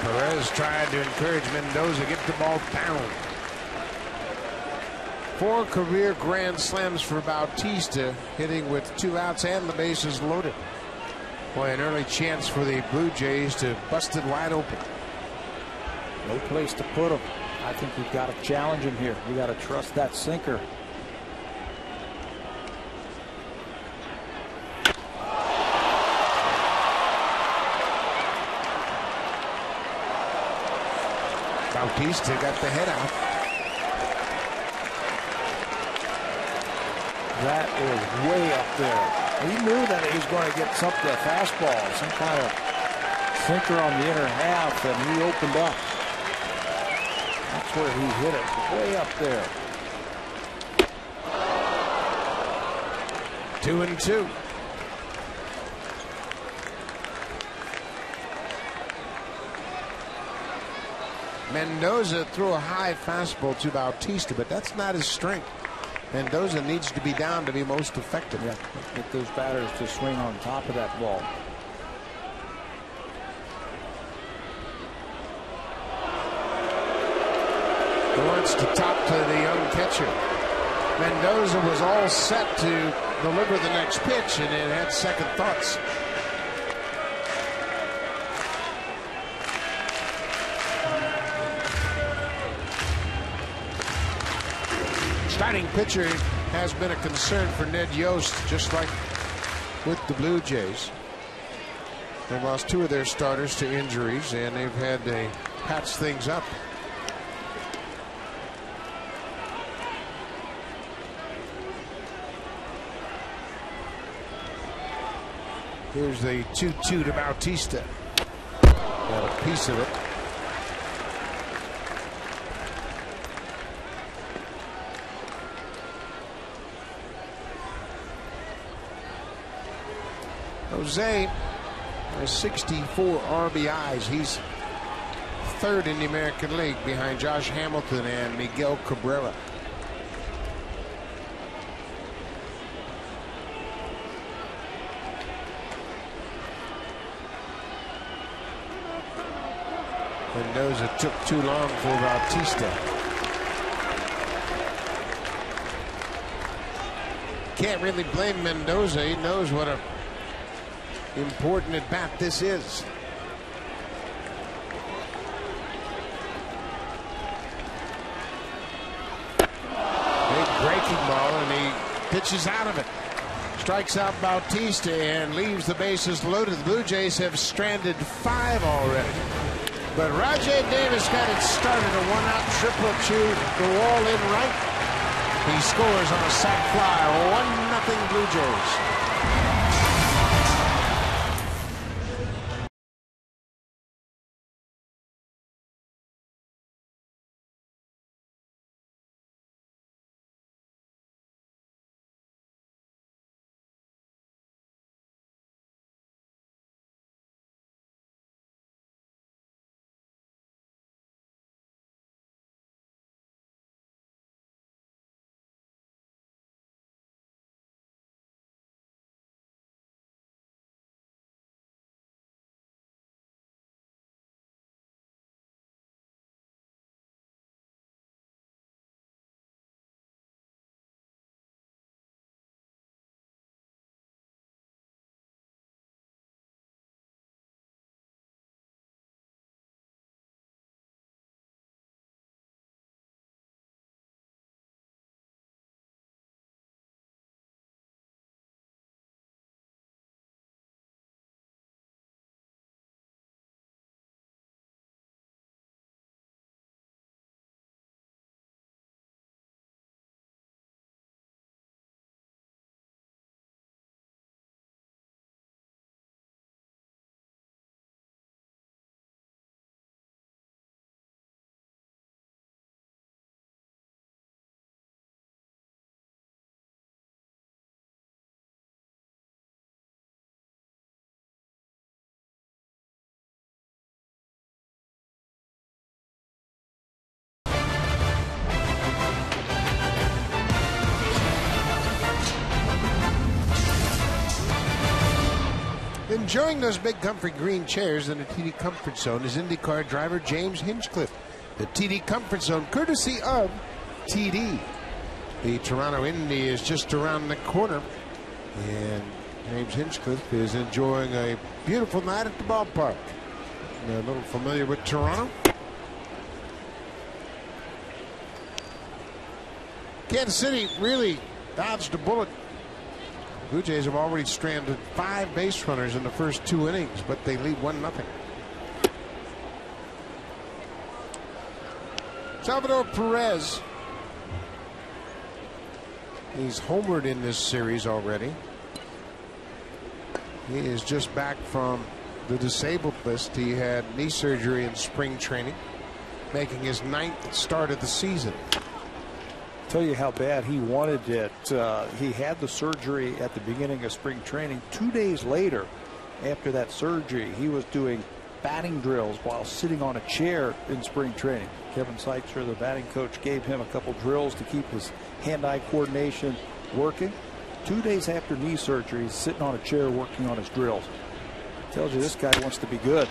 [SPEAKER 1] Perez tried to encourage Mendoza, get the ball down. 4 career grand slams for Bautista, hitting with 2 outs and the bases loaded. Boy, an early chance for the Blue Jays to bust it wide open.
[SPEAKER 3] No place to put him. I think we've got to challenge him here. We got to trust that sinker.
[SPEAKER 1] Bautista got the head out.
[SPEAKER 3] That is way up there. He knew that he was going to get something, a fastball, some kind of sinker on the inner half, and he opened up. That's where he hit it, way up there.
[SPEAKER 1] 2-2. Mendoza threw a high fastball to Bautista, but that's not his strength. Mendoza needs to be down to be most effective.
[SPEAKER 3] Yeah, get those batters to swing on top of that ball.
[SPEAKER 1] Wants to top to the young catcher. Mendoza was all set to deliver the next pitch, and it had second thoughts. Starting pitcher has been a concern for Ned Yost, just like with the Blue Jays. They've lost two of their starters to injuries, and they've had to patch things up. Here's the 2-2 to Bautista. Got a piece of it. Jose has 64 RBIs. He's third in the American League behind Josh Hamilton and Miguel Cabrera. Mendoza took too long for Bautista. Can't really blame Mendoza. He knows what a important at bat this is. Big breaking ball, and he pitches out of it. Strikes out Bautista and leaves the bases loaded. The Blue Jays have stranded 5 already. But Rajay Davis got it started. A one-out triple to the wall in right. He scores on a sac fly. 1-0 Blue Jays. Enjoying those big comfy green chairs in the TD Comfort Zone is IndyCar driver James Hinchcliffe. The TD Comfort Zone, courtesy of TD. The Toronto Indy is just around the corner, and James Hinchcliffe is enjoying a beautiful night at the ballpark. A little familiar with Toronto. Kansas City really dodged a bullet. Blue Jays have already stranded 5 base runners in the first 2 innings, but they lead 1-0. Salvador Perez. He's homered in this series already. He is just back from the disabled list. He had knee surgery in spring training, making his 9th start of the season.
[SPEAKER 3] Tell you how bad he wanted it. He had the surgery at the beginning of spring training. 2 days later, after that surgery, he was doing batting drills while sitting on a chair in spring training. Kevin Seitzer, the batting coach, gave him a couple drills to keep his hand-eye coordination working. 2 days after knee surgery, he's sitting on a chair working on his drills. Tells you this guy wants to be good.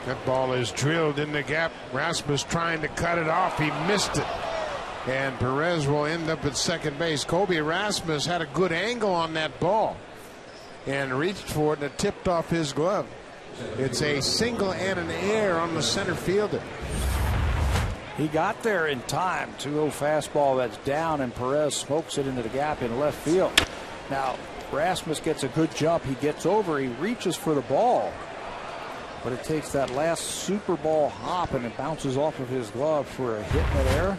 [SPEAKER 1] That ball is drilled in the gap. Rasmus trying to cut it off. He missed it. And Perez will end up at second base. Colby Rasmus had a good angle on that ball and reached for it, and it tipped off his glove. It's a single and an error on the center fielder.
[SPEAKER 3] He got there in time. 2-0 fastball that's down, and Perez smokes it into the gap in left field. Now, Rasmus gets a good jump. He gets over. He reaches for the ball. But it takes that last Super Bowl hop, and it bounces off of his glove for a hit in air.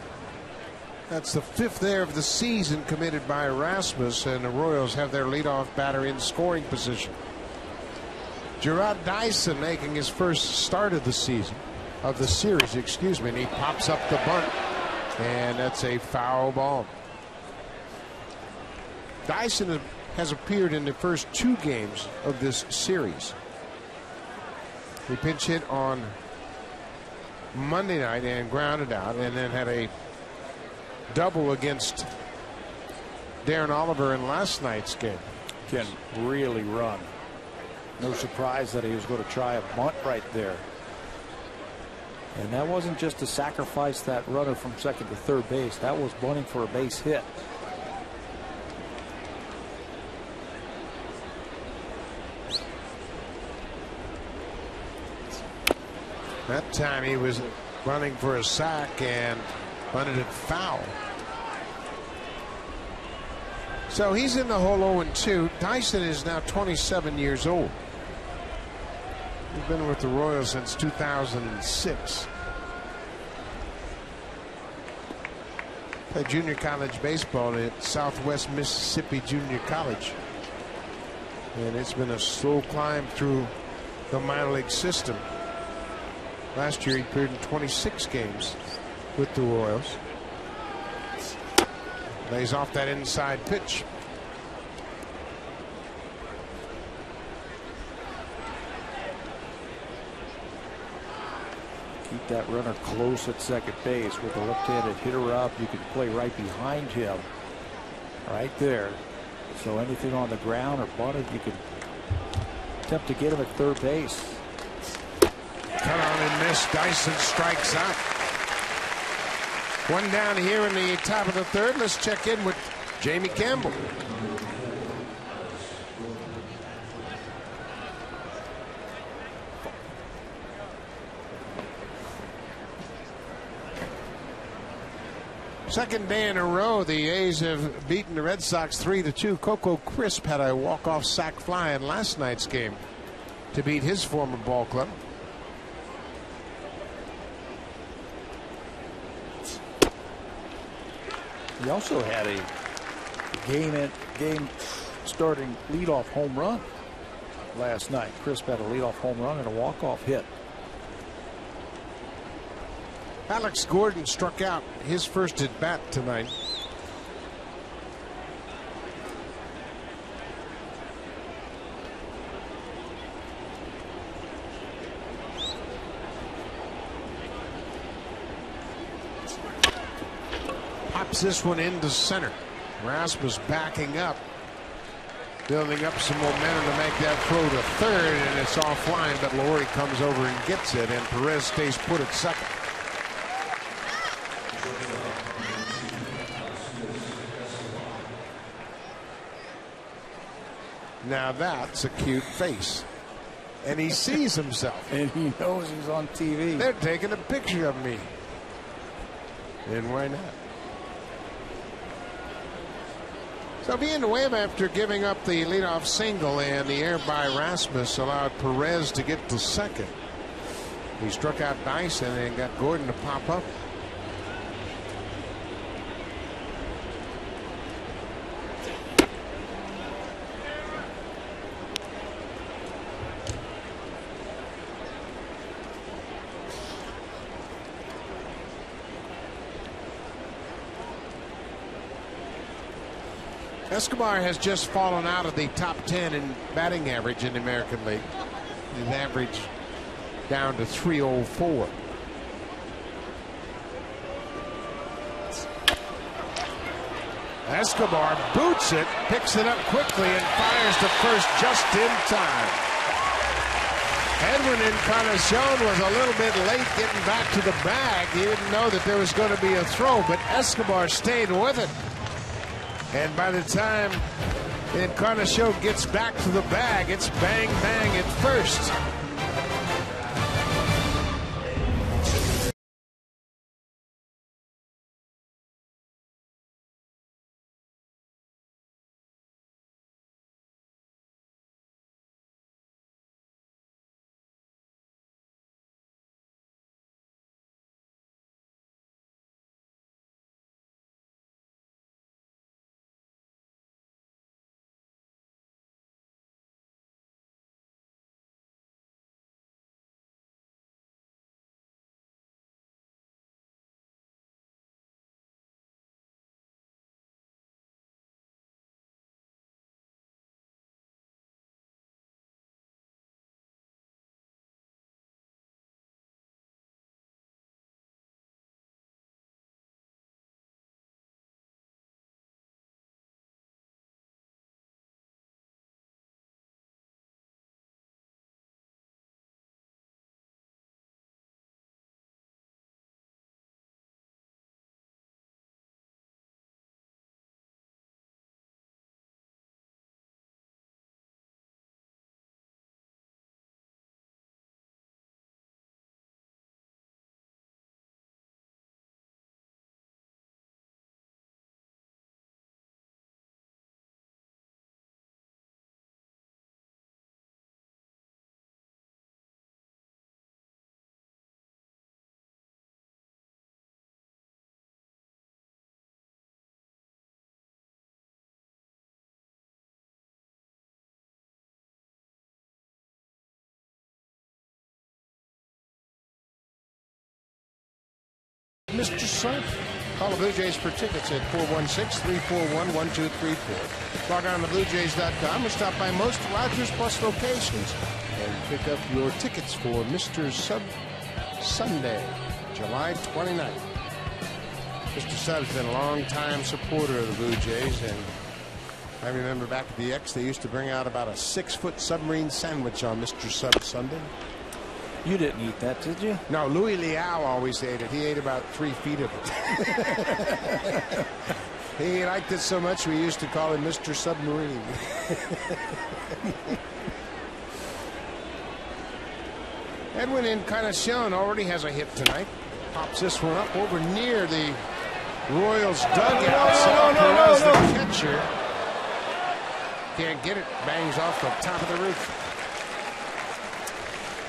[SPEAKER 1] That's the 5th error of the season committed by Rasmus, and the Royals have their leadoff batter in scoring position. Gerard Dyson making his first start of the season, of the series, excuse me, and he pops up the bunt, and that's a foul ball. Dyson has appeared in the first 2 games of this series. He pinch hit on Monday night and grounded out, and then had a double against Darren Oliver in last night's game.
[SPEAKER 3] Can really run. No surprise that he was going to try a bunt right there. And that wasn't just to sacrifice that runner from second to third base. That was bunting for a base hit.
[SPEAKER 1] That time he was running for a sack and bunted it foul. So he's in the hole 0-2. Dyson is now 27 years old. He's been with the Royals since 2006. Played junior college baseball at Southwest Mississippi Junior College. And it's been a slow climb through the minor league system. Last year he appeared in 26 games with the Royals. Lays off that inside pitch.
[SPEAKER 3] Keep that runner close at second base. With a left-handed hitter up, you can play right behind him. Right there. So anything on the ground or bunted, you can attempt to get him at third base.
[SPEAKER 1] Cut on and miss. Dyson strikes out. One down here in the top of the third. Let's check in with Jamie Campbell. Second day in a row, the A's have beaten the Red Sox 3-2. Coco Crisp had a walk-off sac fly in last night's game to beat his former ball club.
[SPEAKER 3] He also had a game starting leadoff home run last night. Crisp had a leadoff home run and a walk-off hit.
[SPEAKER 1] Alex Gordon struck out his first at bat tonight. Pops this one into center. Rasmus backing up, building up some momentum to make that throw to third, and it's offline, but Laurie comes over and gets it, and Perez stays put at second. Now that's a cute face. And he sees himself.
[SPEAKER 3] And he knows he's on TV.
[SPEAKER 1] They're taking a picture of me. And why not? So being away after giving up the leadoff single, and the error by Rasmus allowed Perez to get to second. He struck out Dyson and got Gordon to pop up. Escobar has just fallen out of the top 10 in batting average in the American League. His average down to 304. Escobar boots it, picks it up quickly, and fires to first just in time. Edwin Encarnacion was a little bit late getting back to the bag. He didn't know that there was going to be a throw, but Escobar stayed with it. And by the time Encarnacion gets back to the bag, it's bang, bang at first. Mr. Sun. Call the Blue Jays for tickets at 416-341-1234. Log on to BlueJays.com or stop by most Rogers Plus locations and pick up your tickets for Mr. Sub Sunday, July 29th. Mr. Sub's been a long-time supporter of the Blue Jays, and I remember back at the X, they used to bring out about a 6-foot submarine sandwich on Mr. Sub Sunday.
[SPEAKER 3] You didn't eat that, did you?
[SPEAKER 1] No, Louis Liao always ate it. He ate about 3 feet of it. He liked it so much we used to call him Mr. Submarine. Edwin Encarnacion already has a hit tonight. Pops this one up over near the Royals dugout. No, the catcher can't get it. Bangs off the top of the roof.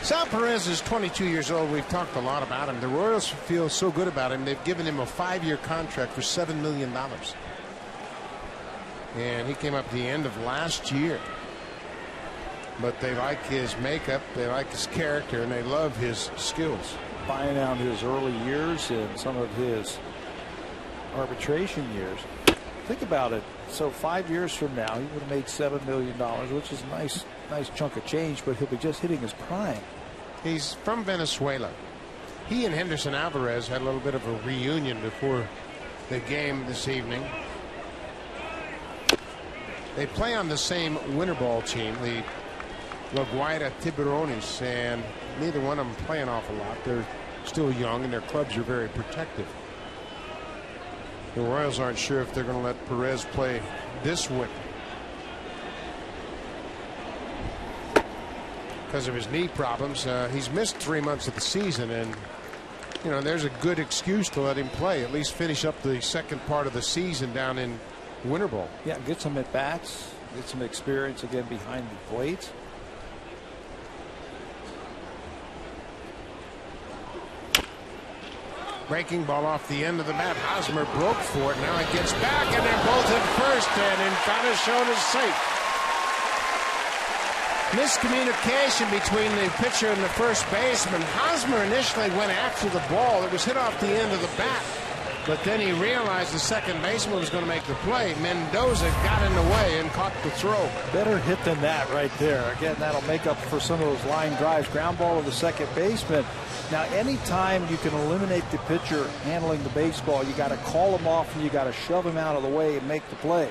[SPEAKER 1] Sal Perez is 22 years old. We've talked a lot about him. The Royals feel so good about him. They've given him a 5-year contract for $7 million. And he came up at the end of last year. But they like his makeup, they like his character, and they love his skills.
[SPEAKER 3] Buying out his early years and some of his arbitration years. Think about it. So 5 years from now, he would have made $7 million, which is a nice chunk of change, but he'll be just hitting his prime.
[SPEAKER 1] He's from Venezuela. He and Henderson Alvarez had a little bit of a reunion before the game this evening. They play on the same winter ball team, the La Guaira Tiburones, and neither one of them play an awful lot. They're still young, and their clubs are very protective. The Royals aren't sure if they're going to let Perez play this winter because of his knee problems. He's missed 3 months of the season, and you know there's a good excuse to let him play, at least finish up the second part of the season down in winter ball.
[SPEAKER 3] Yeah, get some at bats, get some experience again behind the plate.
[SPEAKER 1] Breaking ball off the end of the bat. Hosmer broke for it. Now it gets back, and they're both at first, and Encarnacion is safe. Miscommunication between the pitcher and the first baseman. Hosmer initially went after the ball. It was hit off the end of the bat. But then he realized the second baseman was going to make the play. Mendoza got in the way and caught the throw.
[SPEAKER 3] Better hit than that right there. Again, that'll make up for some of those line drives. Ground ball to the second baseman. Now, anytime you can eliminate the pitcher handling the baseball, you got to call him off and you got to shove him out of the way and make the play.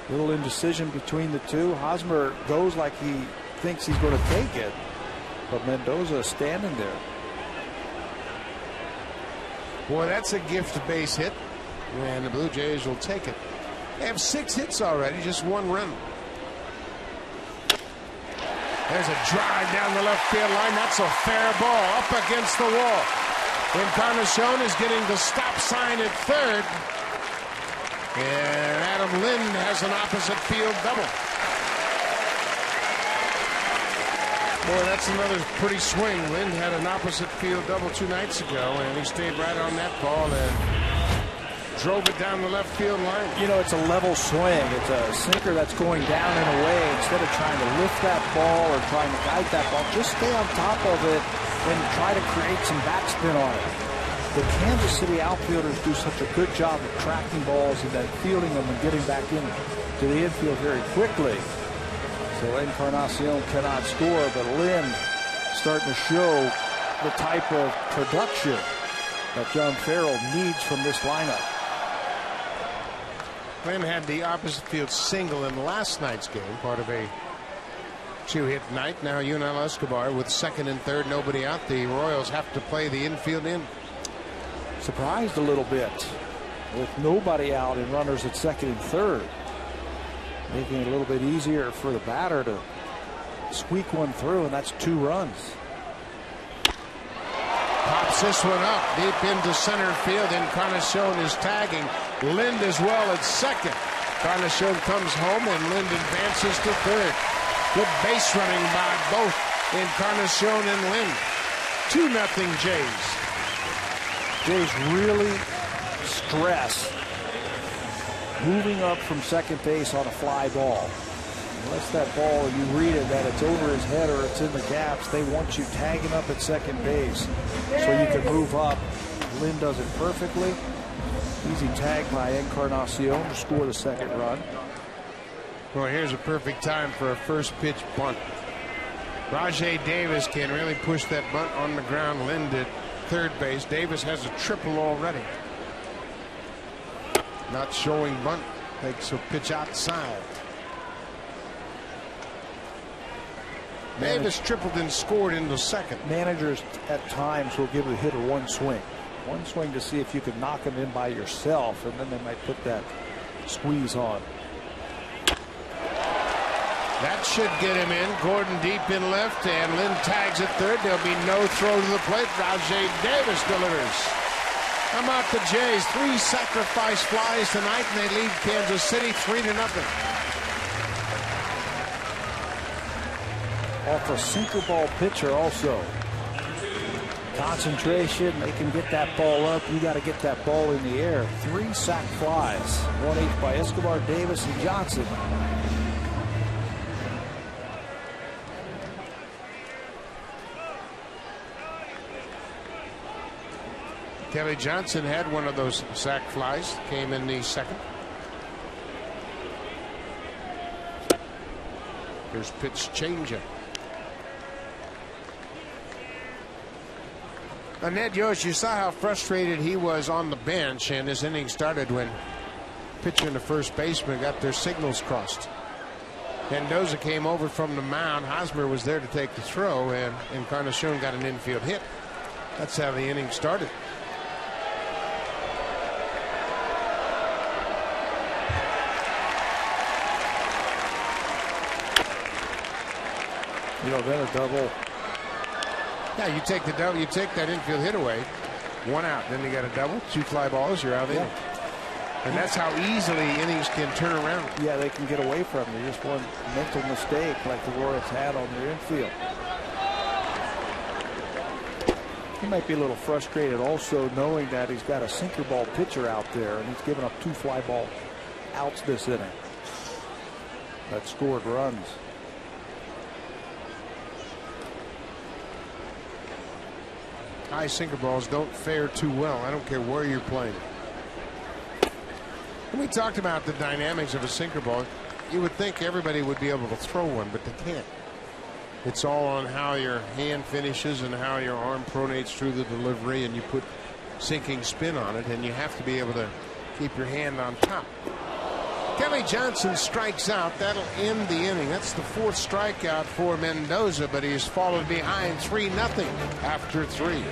[SPEAKER 3] Little indecision between the two. Hosmer goes like he thinks he's going to take it, but Mendoza is standing there.
[SPEAKER 1] Boy, that's a gift base hit, and the Blue Jays will take it. They have 6 hits already, just 1 run. There's a drive down the left field line. That's a fair ball up against the wall. Encarnacion is getting the stop sign at third. And Adam Lind has an opposite field double. Boy, that's another pretty swing. Lind had an opposite field double 2 nights ago, and he stayed right on that ball and drove it down the left field line.
[SPEAKER 3] You know, it's a level swing. It's a sinker that's going down and away. Instead of trying to lift that ball or trying to guide that ball, just stay on top of it and try to create some backspin on it. The Kansas City outfielders do such a good job of tracking balls and then fielding them and getting back into the infield very quickly. So Encarnacion cannot score, but Lynn starting to show the type of production that John Farrell needs from this lineup.
[SPEAKER 1] Lynn had the opposite field single in last night's game, part of a 2-hit night. Now Yunel Escobar with second and third, nobody out. The Royals have to play the infield in.
[SPEAKER 3] Surprised a little bit with nobody out and runners at second and third, making it a little bit easier for the batter to squeak one through, and that's 2 runs.
[SPEAKER 1] Pops this one up deep into center field. Encarnacion is tagging. Lind as well at second. Encarnacion comes home and Lind advances to third. Good base running by both Encarnacion and Lind. 2-0 Jays.
[SPEAKER 3] Jays really stress moving up from second base on a fly ball. Unless that ball, you read it, that it's over his head or it's in the gaps, they want you tagging up at second base so you can move up. Lynn does it perfectly. Easy tag by Encarnacion to score the second run.
[SPEAKER 1] Well, here's a perfect time for a first pitch bunt. Rajay Davis can really push that bunt on the ground. Lind at third base. Davis has a triple already. Not showing bunt. Takes a pitch outside. Davis tripled and scored in the second.
[SPEAKER 3] Managers at times will give the hitter one swing to see if you can knock him in by yourself, and then they might put that squeeze on.
[SPEAKER 1] That should get him in. Gordon deep in left, and Lynn tags at third. There'll be no throw to the plate. Rajay Davis delivers. How about the Jays? 3 sacrifice flies tonight, and they lead Kansas City 3-0.
[SPEAKER 3] Off a sinker ball pitcher also. Concentration, they can get that ball up. You got to get that ball in the air. 3 sac flies. 1 each by Escobar, Davis, and Johnson.
[SPEAKER 1] Kelly Johnson had one of those sac flies. Came in the second. Here's pitch changeup. Ned Yost, you saw how frustrated he was on the bench, and his inning started when pitcher and the first baseman got their signals crossed. Mendoza came over from the mound. Hosmer was there to take the throw, and Encarnacion got an infield hit. That's how the inning started.
[SPEAKER 3] You know, then a double.
[SPEAKER 1] Yeah, you take the double, you take that infield hit away, 1 out. Then you got a double, 2 fly balls, you're out of the inning. And that's how easily innings can turn around.
[SPEAKER 3] Yeah, they can get away from it. Just one mental mistake like the Royals had on their infield. He might be a little frustrated also knowing that he's got a sinker ball pitcher out there and he's given up 2 fly ball outs this inning that scored runs.
[SPEAKER 1] High sinker balls don't fare too well. I don't care where you're playing. We talked about the dynamics of a sinker ball. You would think everybody would be able to throw one, but they can't. It's all on how your hand finishes and how your arm pronates through the delivery, and you put sinking spin on it, and you have to be able to keep your hand on top. Kelly Johnson strikes out. That'll end the inning. That's the 4th strikeout for Mendoza, but he's fallen behind 3-0 after 3.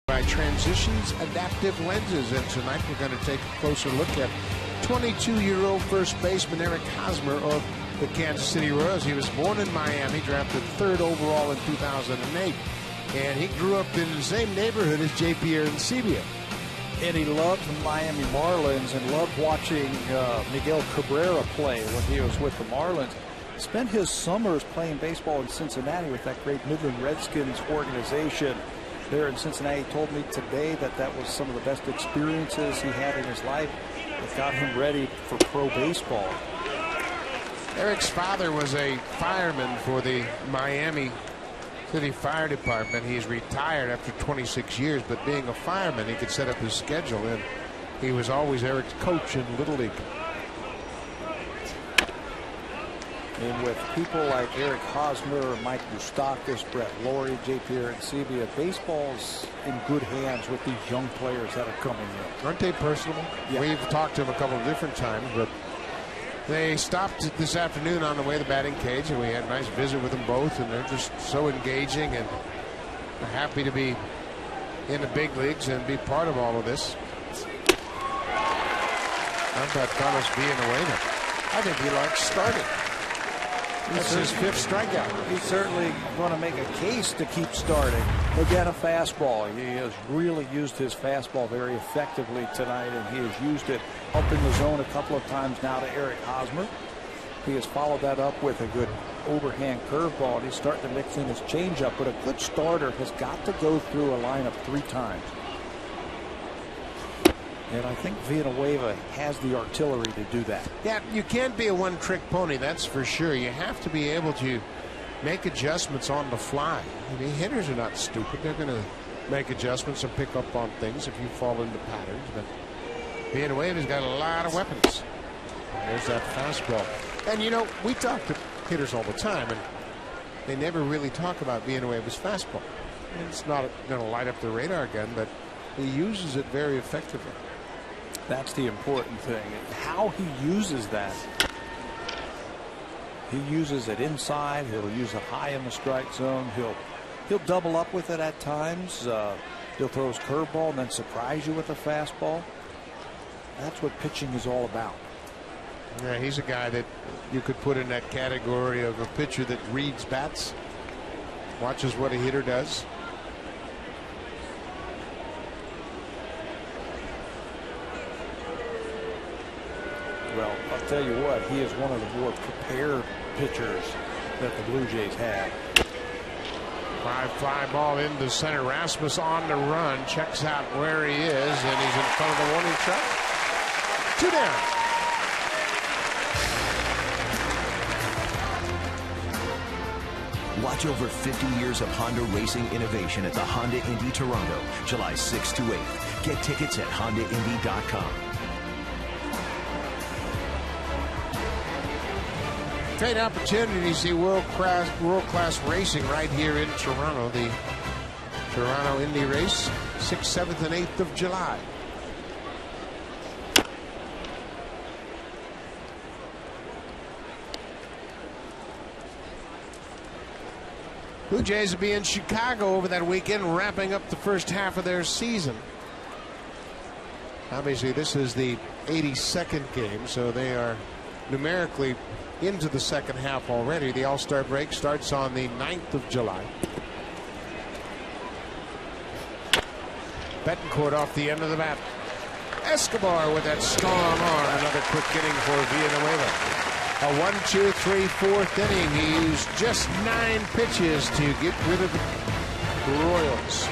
[SPEAKER 1] By Transitions Adaptive Lenses, and tonight we're going to take a closer look at 22-year-old first baseman Eric Hosmer of the Kansas City Royals. He was born in Miami, drafted 3rd overall in 2008, and he grew up in the same neighborhood as J.P. Arancibia.
[SPEAKER 3] And he loved the Miami Marlins and loved watching Miguel Cabrera play when he was with the Marlins. Spent his summers playing baseball in Cincinnati with that great Midland Redskins organization there in Cincinnati. He told me today that that was some of the best experiences he had in his life that got him ready for pro baseball.
[SPEAKER 1] Eric's father was a fireman for the Miami City Fire Department. He's retired after 26 years, but being a fireman, he could set up his schedule, and he was always Eric's coach in Little League.
[SPEAKER 3] And with people like Eric Hosmer, Mike Moustakas, Brett Laurie, J.P. Arancibia, baseball's in good hands with these young players that are coming in.
[SPEAKER 1] Aren't they personable?
[SPEAKER 3] Yeah.
[SPEAKER 1] We've talked to them a couple of different times, but they stopped this afternoon on the way to the batting cage, and we had a nice visit with them both, and they're just so engaging and happy to be in the big leagues and be part of all of this. How about Carlos Villanueva? I think he likes starting. That's his 5th strikeout.
[SPEAKER 3] He's certainly going to make a case to keep starting. Again, a fastball. He has really used his fastball very effectively tonight, and he has used it up in the zone a couple of times now to Eric Hosmer. He has followed that up with a good overhand curveball, and he's starting to mix in his changeup. But a good starter has got to go through a lineup 3 times. And I think Villanueva has the artillery to do that.
[SPEAKER 1] Yeah, you can't be a one-trick pony, that's for sure. You have to be able to make adjustments on the fly. I mean, hitters are not stupid. They're going to make adjustments and pick up on things if you fall into patterns. But Villanueva's got a lot of weapons. There's that fastball. And, you know, we talk to hitters all the time, and they never really talk about Villanueva's fastball. It's not going to light up the radar gun, but he uses it very effectively.
[SPEAKER 3] That's the important thing. How he uses that. He uses it inside. He'll use it high in the strike zone. He'll double up with it at times. He'll throw his curveball and then surprise you with a fastball. That's what pitching is all about.
[SPEAKER 1] Yeah, he's a guy that you could put in that category of a pitcher that reads bats, watches what a hitter does.
[SPEAKER 3] Well, I'll tell you what, he is one of the more prepared pitchers that the Blue Jays had.
[SPEAKER 1] High fly ball into center. Rasmus on the run. Checks out where he is, and he's in front of the warning track. 2 down.
[SPEAKER 4] Watch over 50 years of Honda racing innovation at the Honda Indy Toronto, July 6th to 8th. Get tickets at HondaIndy.com.
[SPEAKER 1] Great opportunity to see world-class racing right here in Toronto. The Toronto Indy race, 6th, 7th, and 8th of July. Blue Jays will be in Chicago over that weekend, wrapping up the first half of their season. Obviously, this is the 82nd game, so they are numerically into the second half already. The All-Star break starts on the 9th of July. Betancourt off the end of the bat. Escobar with that strong arm. Another quick inning for Villanueva. A 1, 2, 3, 4th inning. He used just 9 pitches to get rid of the Royals.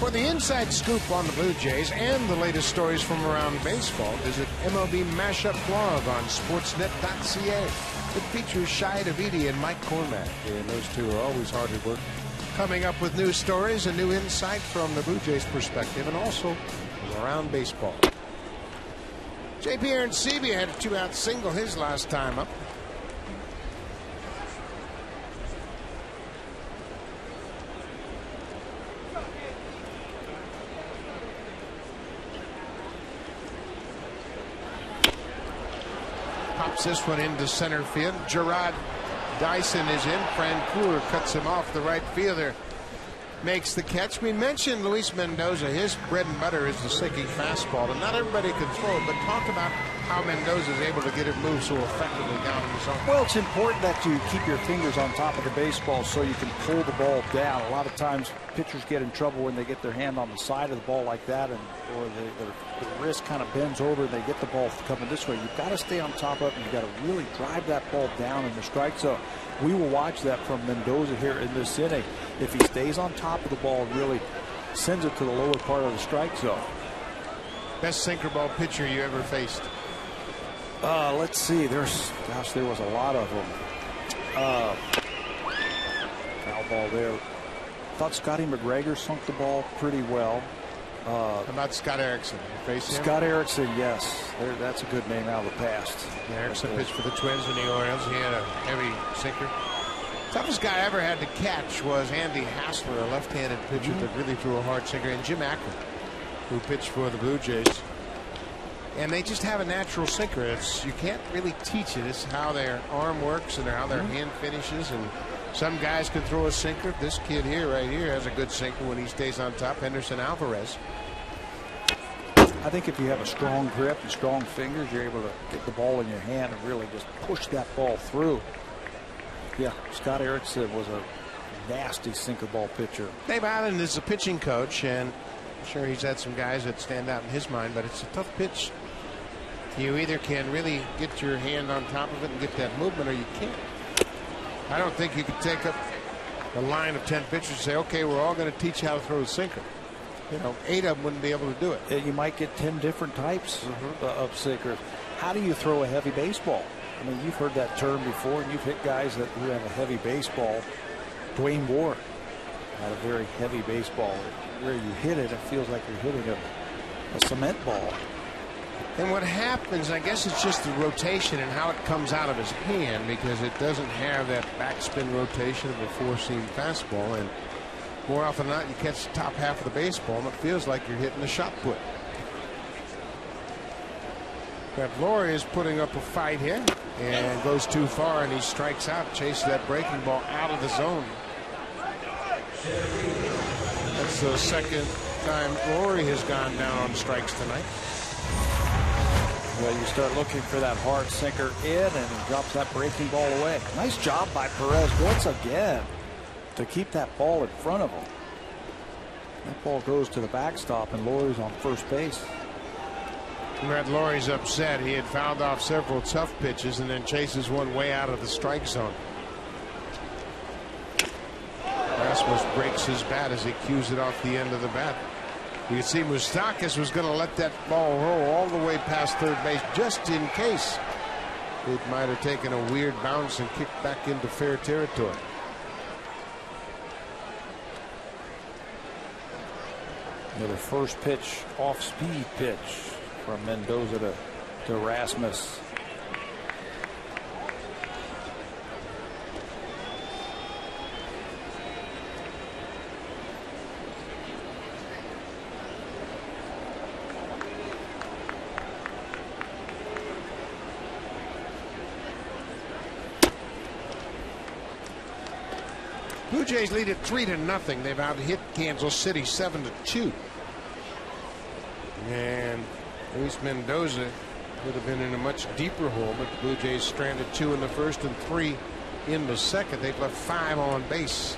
[SPEAKER 1] For the inside scoop on the Blue Jays and the latest stories from around baseball, visit MLB Mashup blog on sportsnet.ca. It features Shai Davidi and Mike Cormack, and those two are always hard at work, coming up with new stories and new insight from the Blue Jays' perspective, and also from around baseball. J.P. Arencibia had a 2-out single his last time up. Pops this one into center field. Gerard Dyson is in. Francoeur cuts him off. The right fielder makes the catch. We mentioned Luis Mendoza. His bread and butter is the sinking fastball, and not everybody can throw it, but talk about how Mendoza is able to get it moved so effectively down in the zone.
[SPEAKER 3] Well, it's important that you keep your fingers on top of the baseball so you can pull the ball down. A lot of times pitchers get in trouble when they get their hand on the side of the ball like that, and or their wrist kind of bends over and they get the ball coming this way. You've got to stay on top of it, and you've got to really drive that ball down in the strike zone. We will watch that from Mendoza here in this inning. If he stays on top of the ball and really sends it to the lower part of the strike zone.
[SPEAKER 1] Best sinker ball pitcher you ever faced?
[SPEAKER 3] Let's see. There was a lot of them. Foul ball there. Thought Scotty McGregor sunk the ball pretty well.
[SPEAKER 1] How about Scott Erickson? You face him?
[SPEAKER 3] Scott Erickson, yes. That's a good name out of the past.
[SPEAKER 1] Erickson pitched for the Twins in the Orioles. He had a heavy sinker. Toughest guy I ever had to catch was Andy Hassler, a left-handed pitcher that really threw a hard sinker, and Jim Akron, who pitched for the Blue Jays. And they just have a natural sinker. You can't really teach it. It's how their arm works and how their hand finishes. And some guys can throw a sinker. This kid here, right here, has a good sinker when he stays on top. Henderson Alvarez.
[SPEAKER 3] I think if you have a strong grip and strong fingers, you're able to get the ball in your hand and really just push that ball through. Yeah, Scott Erickson was a nasty sinker ball pitcher.
[SPEAKER 1] Dave Allen is a pitching coach, and I'm sure he's had some guys that stand out in his mind, but it's a tough pitch. You either can really get your hand on top of it and get that movement, or you can't. I don't think you could take up a line of 10 pitchers and say, okay, we're all going to teach you how to throw a sinker. You know, 8 of them wouldn't be able to do it.
[SPEAKER 3] You might get 10 different types of sinkers. How do you throw a heavy baseball? I mean, you've heard that term before, and you've hit guys who have a heavy baseball. Dwayne Ward had a very heavy baseball. Where you hit it, it feels like you're hitting a cement ball.
[SPEAKER 1] And what happens, I guess it's just the rotation and how it comes out of his hand, because it doesn't have that backspin rotation of a four-seam fastball. And more often than not, you catch the top half of the baseball, and it feels like you're hitting a shot put. But Laurie is putting up a fight here and goes too far, and he strikes out, chases that breaking ball out of the zone. That's the second time Laurie has gone down on strikes tonight.
[SPEAKER 3] Well, you start looking for that hard sinker in, and he drops that breaking ball away. Nice job by Perez once again to keep that ball in front of him. That ball goes to the backstop, and Laurie's on first base.
[SPEAKER 1] Red Laurie's upset. He had fouled off several tough pitches and then chases one way out of the strike zone. Rasmus breaks his bat as he cues it off the end of the bat. You can see Moustakas was going to let that ball roll all the way past third base just in case it might have taken a weird bounce and kicked back into fair territory.
[SPEAKER 3] Another first pitch, off speed pitch from Mendoza to Rasmus.
[SPEAKER 1] Blue Jays lead at 3-0. They've out hit Kansas City 7-2. And Luis Mendoza would have been in a much deeper hole, but the Blue Jays stranded 2 in the first and 3 in the second. They've left 5 on base.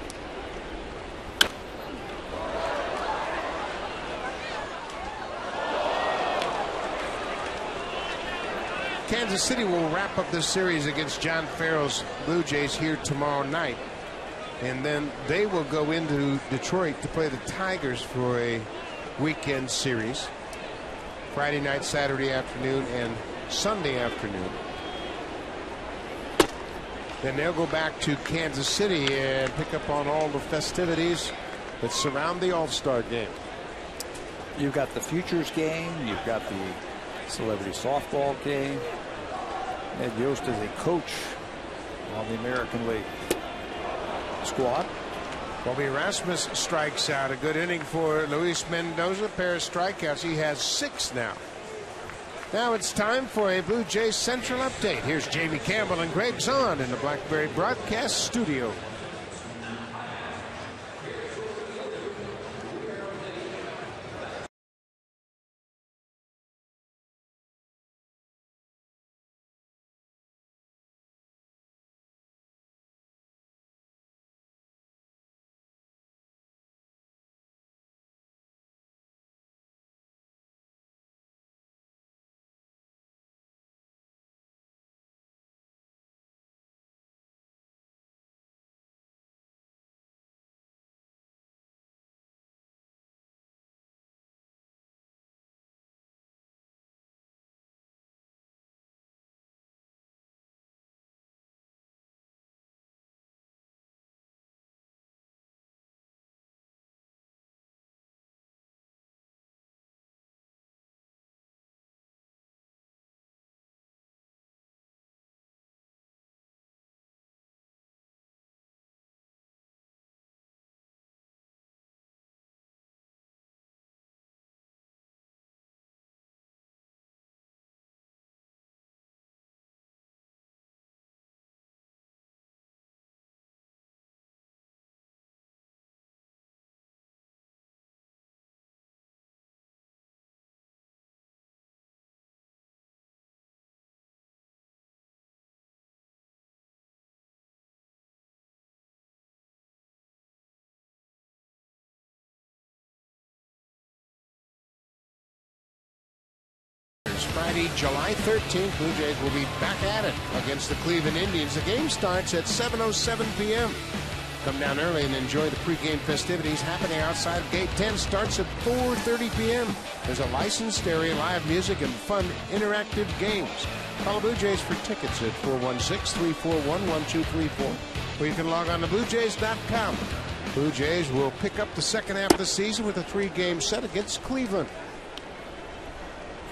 [SPEAKER 1] Kansas City will wrap up this series against John Farrell's Blue Jays here tomorrow night. And then they will go into Detroit to play the Tigers for a weekend series. Friday night, Saturday afternoon, and Sunday afternoon. Then they'll go back to Kansas City and pick up on all the festivities that surround the All-Star game.
[SPEAKER 3] You've got the Futures game. You've got the Celebrity Softball game. Ned Yost is a coach on the American League squad.
[SPEAKER 1] Bobby Rasmus strikes out. A good inning for Luis Mendoza. Pair of strikeouts. He has 6 now. Now it's time for a Blue Jays Central update. Here's Jamie Campbell and Greg Zahn in the Blackberry Broadcast Studio. Friday, July 13th. Blue Jays will be back at it against the Cleveland Indians. The game starts at 7:07 p.m. Come down early and enjoy the pregame festivities happening outside Gate 10. Starts at 4:30 p.m. There's a licensed area, live music, and fun interactive games. Call the Blue Jays for tickets at 416-341-1234. Or you can log on to BlueJays.com. Blue Jays will pick up the second half of the season with a 3-game set against Cleveland.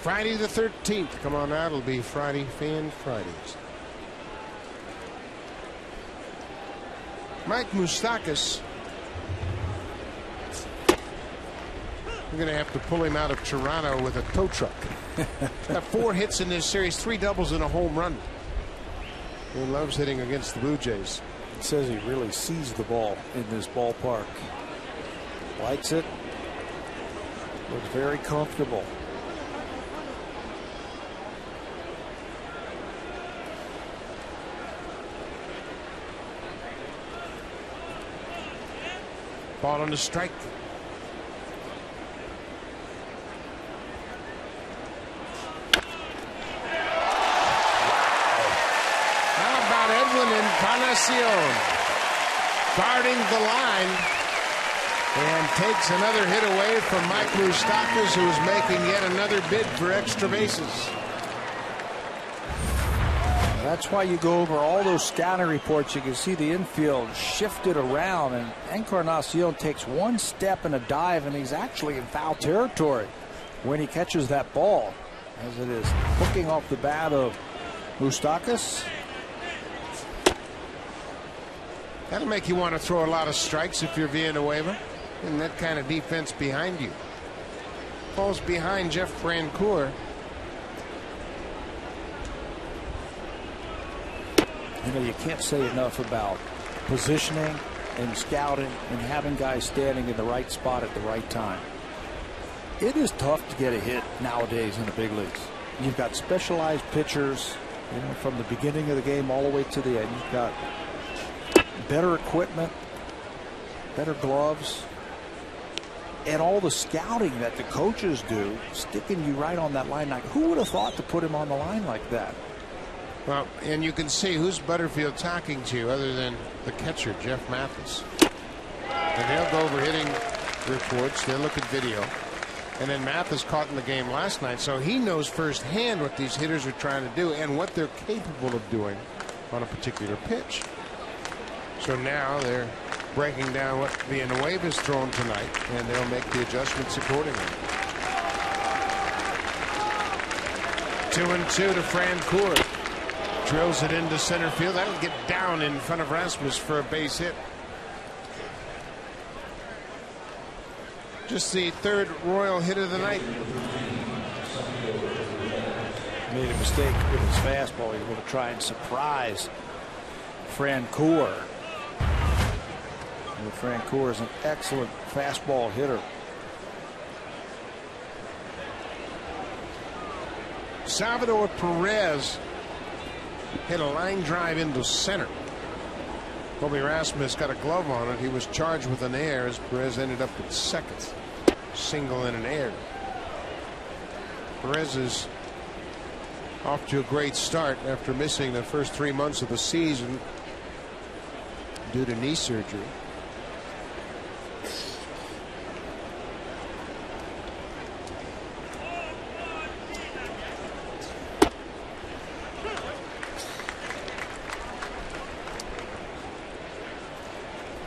[SPEAKER 1] Friday the 13th. Come on out. It'll be Friday Fan Fridays. Mike Moustakas. We're going to have to pull him out of Toronto with a tow truck. Got 4 hits in this series, 3 doubles and a home run. He loves hitting against the Blue Jays.
[SPEAKER 3] He says he really sees the ball in this ballpark. Likes it. Looks very comfortable.
[SPEAKER 1] Ball on the strike. How about Edwin Encarnacion guarding the line and takes another hit away from Mike Moustakas, who is making yet another bid for extra bases.
[SPEAKER 3] That's why you go over all those scouting reports. You can see the infield shifted around, and Encarnacion takes one step in a dive, and he's actually in foul territory when he catches that ball, as it is hooking off the bat of Moustakas.
[SPEAKER 1] That'll make you want to throw a lot of strikes if you're Villanueva, and that kind of defense behind you. Falls behind Jeff Francoeur.
[SPEAKER 3] You know, you can't say enough about positioning and scouting and having guys standing in the right spot at the right time. It is tough to get a hit nowadays in the big leagues. You've got specialized pitchers, you know, from the beginning of the game all the way to the end. You've got better equipment, better gloves, and all the scouting that the coaches do, sticking you right on that line. Like, who would have thought to put him on the line like that?
[SPEAKER 1] Well, and you can see who's Butterfield talking to other than the catcher, Jeff Mathis. And they'll go over hitting reports. They'll look at video. And then Mathis caught in the game last night, so he knows firsthand what these hitters are trying to do and what they're capable of doing on a particular pitch. So now they're breaking down what Villanueva's thrown tonight, and they'll make the adjustments accordingly. 2-2 to Francoeur. Drills it into center field. That'll get down in front of Rasmus for a base hit. Just the 3rd Royal hit of the night.
[SPEAKER 3] Made a mistake with his fastball. He's going to try and surprise Francoeur. And Francoeur is an excellent fastball hitter.
[SPEAKER 1] Salvador Perez hit a line drive into center. Kobe Rasmus got a glove on it. He was charged with an error as Perez ended up at second. Single and an error. Perez is off to a great start after missing the first 3 months of the season due to knee surgery.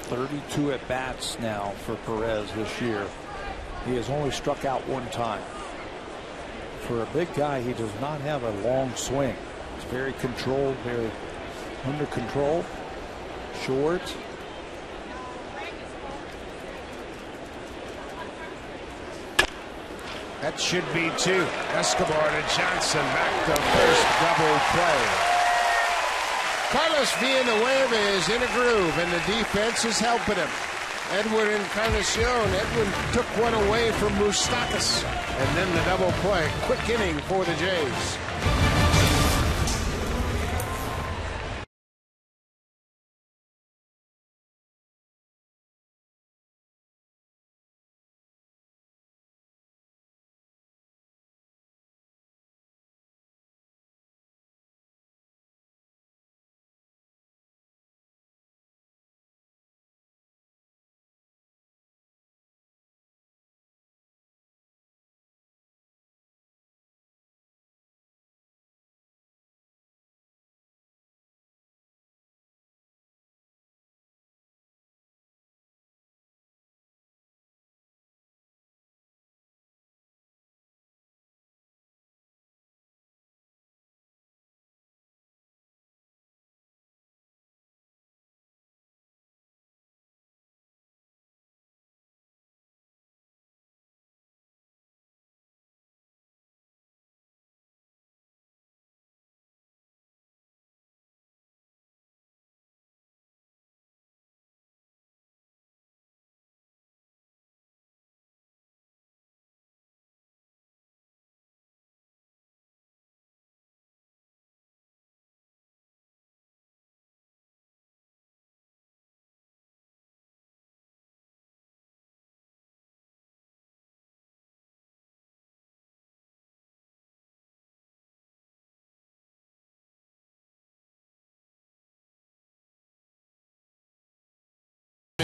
[SPEAKER 3] .32 at bats now for Perez this year. He has only struck out 1 time. For a big guy, he does not have a long swing. It's very controlled, very under control. Short.
[SPEAKER 1] That should be 2. Escobar to Johnson, back to first, double play. Carlos Villanueva is in a groove, and the defense is helping him. Edwin Encarnacion. Edwin took one away from Moustakas, and then the double play. Quick inning for the Jays.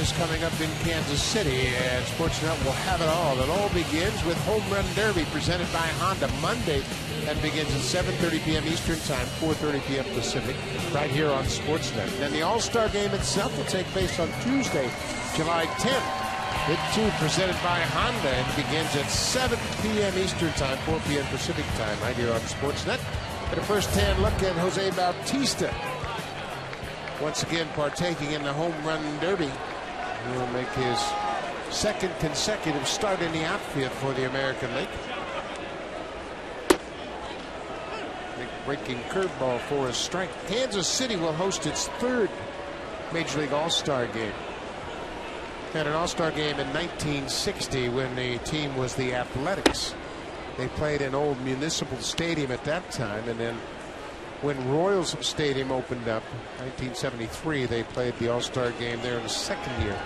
[SPEAKER 1] is coming up in Kansas City, and Sportsnet will have it all. It all begins with Home Run Derby presented by Honda Monday. That begins at 7:30 p.m. Eastern Time, 4:30 p.m. Pacific, right here on Sportsnet. Then the All-Star Game itself will take place on Tuesday, July 10th. It too presented by Honda, and begins at 7 p.m. Eastern Time, 4 p.m. Pacific Time, right here on Sportsnet. At a first-hand look at Jose Bautista, once again partaking in the Home Run Derby. He will make his second consecutive start in the outfield for the American League. Big breaking curveball for a strike. Kansas City will host its third Major League All-Star game. Had an All-Star game in 1960 when the team was the Athletics. They played in old Municipal Stadium at that time, and then when Royals Stadium opened up, 1973, they played the All-Star game there in the second year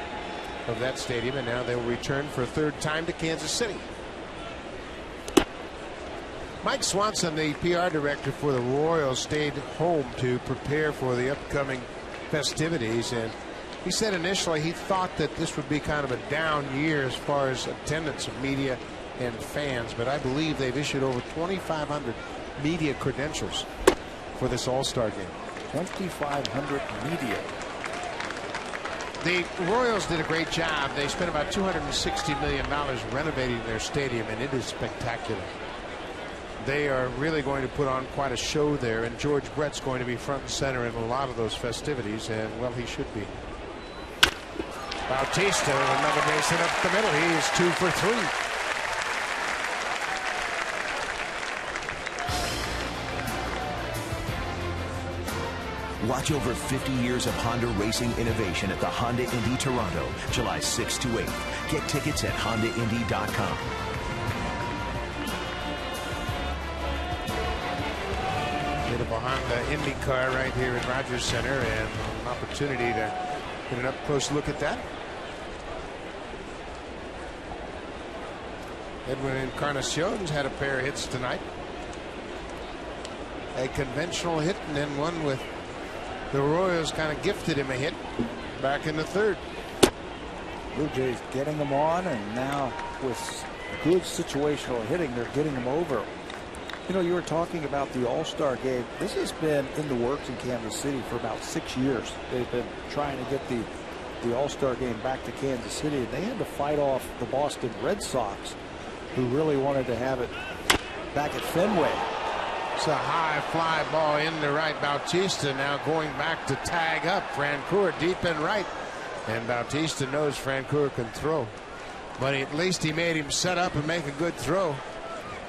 [SPEAKER 1] of that stadium, and now they'll return for a third time to Kansas City. Mike Swanson, the PR director for the Royals, stayed home to prepare for the upcoming festivities, and he said initially he thought that this would be kind of a down year as far as attendance of media and fans, but I believe they've issued over 2,500 media credentials for this All-Star game.
[SPEAKER 3] 2,500 media.
[SPEAKER 1] The Royals did a great job. They spent about $260 million renovating their stadium, and it is spectacular. They are really going to put on quite a show there, and George Brett's going to be front and center in a lot of those festivities, and well, he should be. Bautista with another base hit up the middle. He is 2 for 3.
[SPEAKER 4] Watch over 50 years of Honda racing innovation at the Honda Indy Toronto, July 6th to 8th. Get tickets at HondaIndy.com.
[SPEAKER 1] Bit of a Honda Indy car right here at Rogers Center, and an opportunity to get an up-close look at that. Edwin Encarnacion's had a pair of hits tonight. A conventional hit, and then one with the Royals kind of gifted him a hit back in the third.
[SPEAKER 3] Blue Jays getting them on, and now with good situational hitting, they're getting them over. You know, you were talking about the All-Star game. This has been in the works in Kansas City for about 6 years. They've been trying to get the All-Star game back to Kansas City, and they had to fight off the Boston Red Sox, who really wanted to have it back at Fenway.
[SPEAKER 1] It's a high fly ball into right. Bautista now going back to tag up Francoeur deep in right, and Bautista knows Francoeur can throw, but at least he made him set up and make a good throw.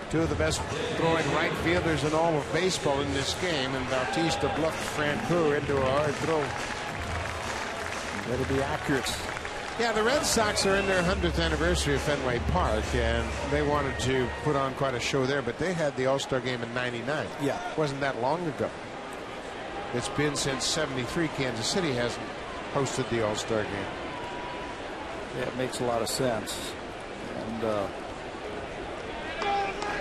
[SPEAKER 1] Two of the best throwing right fielders in all of baseball in this game, and Bautista bluffed Francoeur into a hard throw.
[SPEAKER 3] You better be accurate.
[SPEAKER 1] Yeah, the Red Sox are in their 100th anniversary of Fenway Park, and they wanted to put on quite a show there, but they had the All-Star game in '99.
[SPEAKER 3] Yeah.
[SPEAKER 1] It wasn't that long ago. It's been since '73 Kansas City hasn't hosted the All-Star game.
[SPEAKER 3] Yeah, it makes a lot of sense. And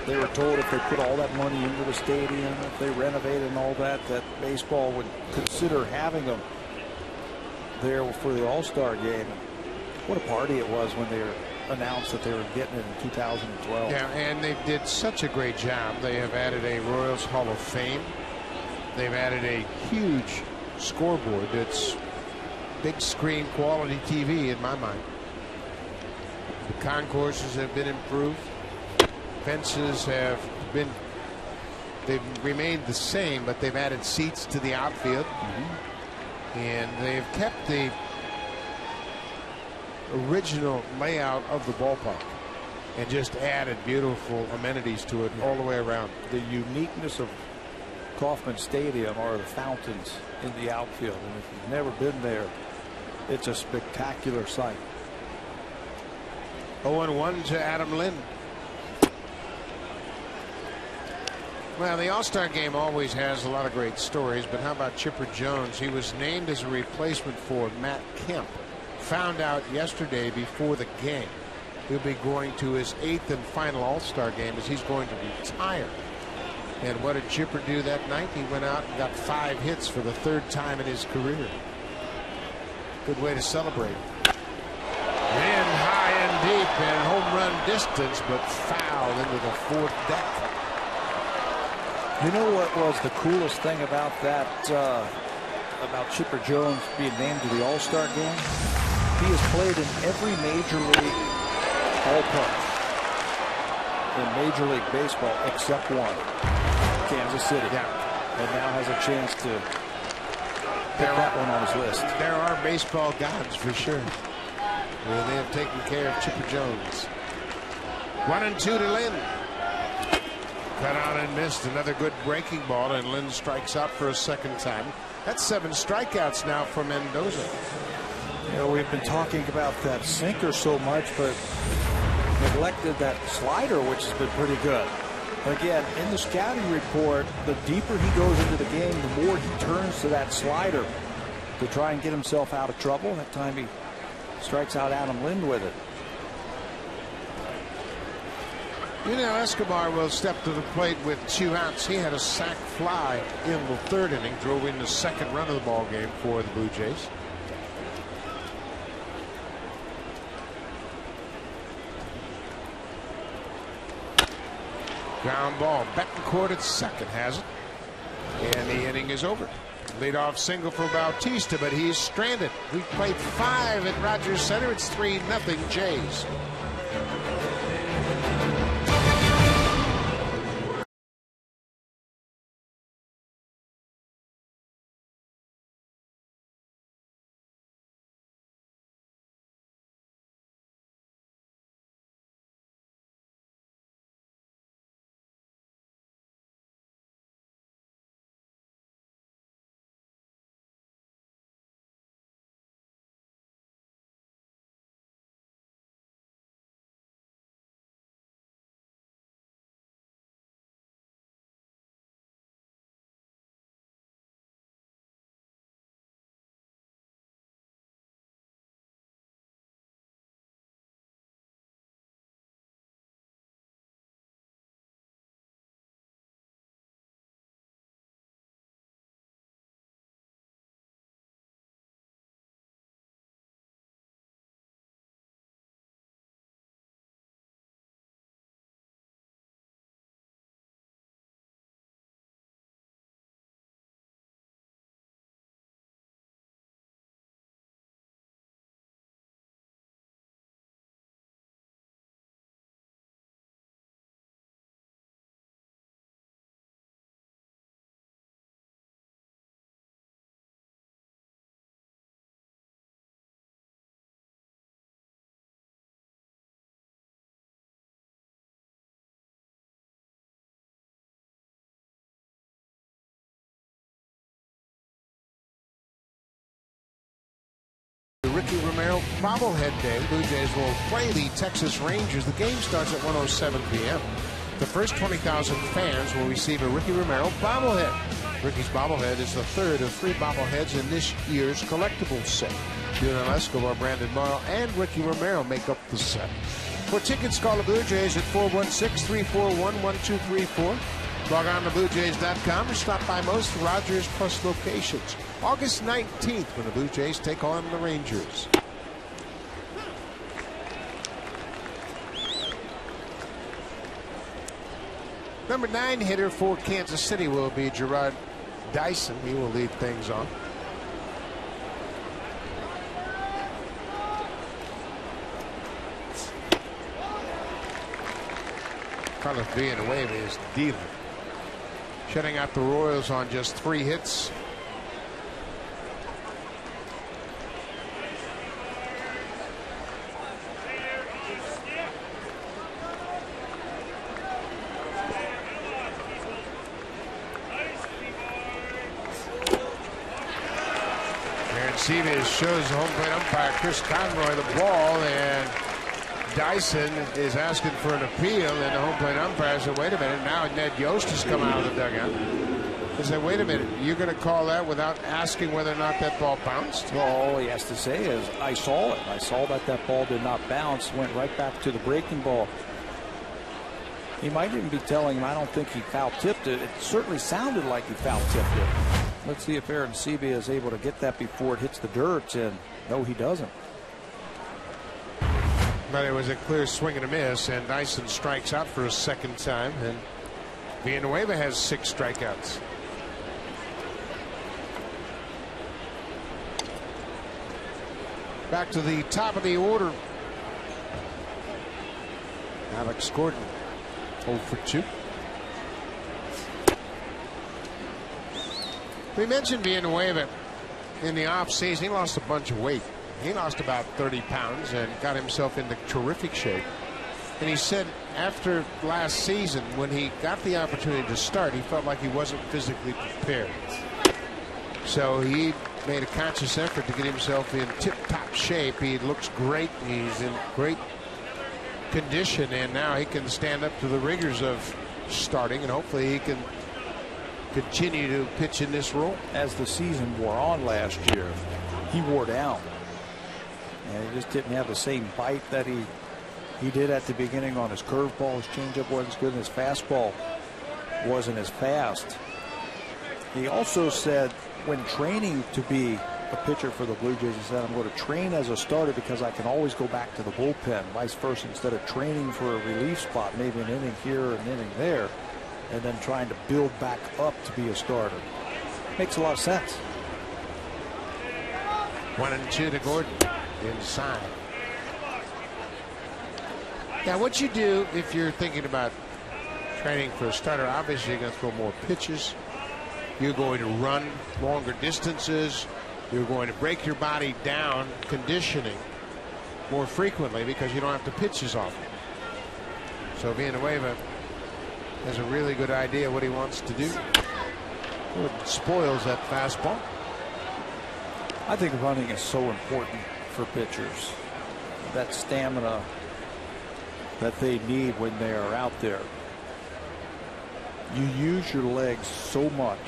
[SPEAKER 3] they were told if they put all that money into the stadium, if they renovated and all that, that baseball would consider having them there for the All-Star game. What a party it was when they were announced that they were getting it in 2012.
[SPEAKER 1] Yeah, and they did such a great job. They have added a Royals Hall of Fame. They've added a huge scoreboard. It's big screen quality TV in my mind. The concourses have been improved. Fences have been, they've remained the same, but they've added seats to the outfield. And they've kept the original layout of the ballpark and just added beautiful amenities to it all the way around.
[SPEAKER 3] The uniqueness of Kauffman Stadium are the fountains in the outfield, and if you've never been there, it's a spectacular sight.
[SPEAKER 1] 0-1 to Adam Lind. Well, the All-Star game always has a lot of great stories, but how about Chipper Jones? He was named as a replacement for Matt Kemp. Found out yesterday before the game he'll be going to his 8th and final All-Star game as he's going to retire. And what did Chipper do that night? He went out and got 5 hits for the 3rd time in his career. Good way to celebrate. been home run distance, but foul into the fourth deck.
[SPEAKER 3] You know what was the coolest thing about that, about Chipper Jones being named to the All-Star game? He has played in every major league ballpark in Major League Baseball except one, Kansas City.
[SPEAKER 1] Yeah.
[SPEAKER 3] And now has a chance to pick that one on his list.
[SPEAKER 1] There are baseball gods for sure. Well, they have taken care of Chipper Jones. 1-2 to Lynn. Cut on and missed. Another good breaking ball, and Lynn strikes out for a second time. That's 7 strikeouts now for Mendoza.
[SPEAKER 3] You know, we've been talking about that sinker so much, but neglected that slider, which has been pretty good. Again, in the scouting report, the deeper he goes into the game, the more he turns to that slider to try and get himself out of trouble. That time he strikes out Adam Lind with it.
[SPEAKER 1] You know, Escobar will step to the plate with 2 outs. He had a sac fly in the 3rd inning, drove in the 2nd run of the ball game for the Blue Jays. Ground ball. Betancourt at second has it. And the inning is over. Leadoff single for Bautista, but he's stranded. We played 5 at Rogers Center. It's 3-0 Jays. Ricky Romero bobblehead day. Blue Jays will play the Texas Rangers. The game starts at 1:07 p.m. The first 20,000 fans will receive a Ricky Romero bobblehead. Ricky's bobblehead is the 3rd of 3 bobbleheads in this year's collectibles set. Lionel Escobar, Brandon Morrow, and Ricky Romero make up the set. For tickets, call the Blue Jays at 416-341-1234. Log on to BlueJays.com or stop by most Rogers Plus locations. August 19th when the Blue Jays take on the Rangers. Number 9 hitter for Kansas City will be Gerard Dyson. He will lead things on. Carlos Villanueva is dealing. Shutting out the Royals on just 3 hits. Seavis shows the home plate umpire Chris Conroy the ball, and Dyson is asking for an appeal, and the home plate umpire said, wait a minute. Now Ned Yost has come out of the dugout. He said, wait a minute, you're going to call that without asking whether or not that ball bounced?
[SPEAKER 3] Well, all he has to say is, I saw it. I saw that ball did not bounce, went right back to the breaking ball. He might even be telling him, I don't think he foul tipped it. It certainly sounded like he foul tipped it. Let's see if Aaron Sebe is able to get that before it hits the dirt, and no, he doesn't.
[SPEAKER 1] But it was a clear swing and a miss, and Dyson strikes out for a second time, and Villanueva has 6 strikeouts. Back to the top of the order. Alex Gordon, 0 for 2. We mentioned Villanueva in the offseason. He lost a bunch of weight. He lost about 30 pounds and got himself into terrific shape. And he said after last season, when he got the opportunity to start, he felt like he wasn't physically prepared. So he made a conscious effort to get himself in tip-top shape. He looks great. He's in great condition, and now he can stand up to the rigors of starting, and hopefully he can continue to pitch in this role.
[SPEAKER 3] As the season wore on last year, he wore down. And he just didn't have the same bite that he did at the beginning on his curveball. His changeup wasn't as good, and his fastball wasn't as fast. He also said when training to be a pitcher for the Blue Jays, he said, I'm going to train as a starter because I can always go back to the bullpen, vice versa, instead of training for a relief spot, maybe an inning here, an inning there, and then trying to build back up to be a starter. Makes a lot of sense.
[SPEAKER 1] 1-2 to Gordon. Inside. Now, what you do if you're thinking about training for a starter, obviously you're going to throw more pitches. You're going to run longer distances. You're going to break your body down, conditioning more frequently because you don't have to pitch as often. So Villanueva has a really good idea what he wants to do. It spoils that fastball.
[SPEAKER 3] I think running is so important for pitchers. That stamina that they need when they are out there. You use your legs so much.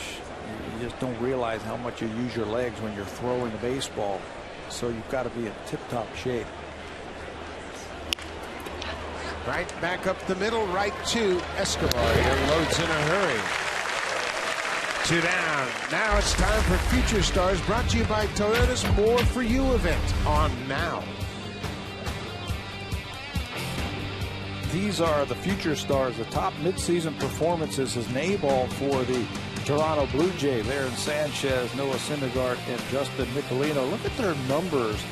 [SPEAKER 3] You just don't realize how much you use your legs when you're throwing a baseball. So you've got to be in tip-top shape.
[SPEAKER 1] Right back up the middle, right to Escobar. He loads in a hurry. 2 down. Now it's time for Future Stars, brought to you by Toyota's More For You event on now.
[SPEAKER 3] These are the Future Stars, the top midseason performances as an A-ball for the Toronto Blue Jays. Aaron Sanchez, Noah Syndergaard, and Justin Nicolino. Look at their numbers.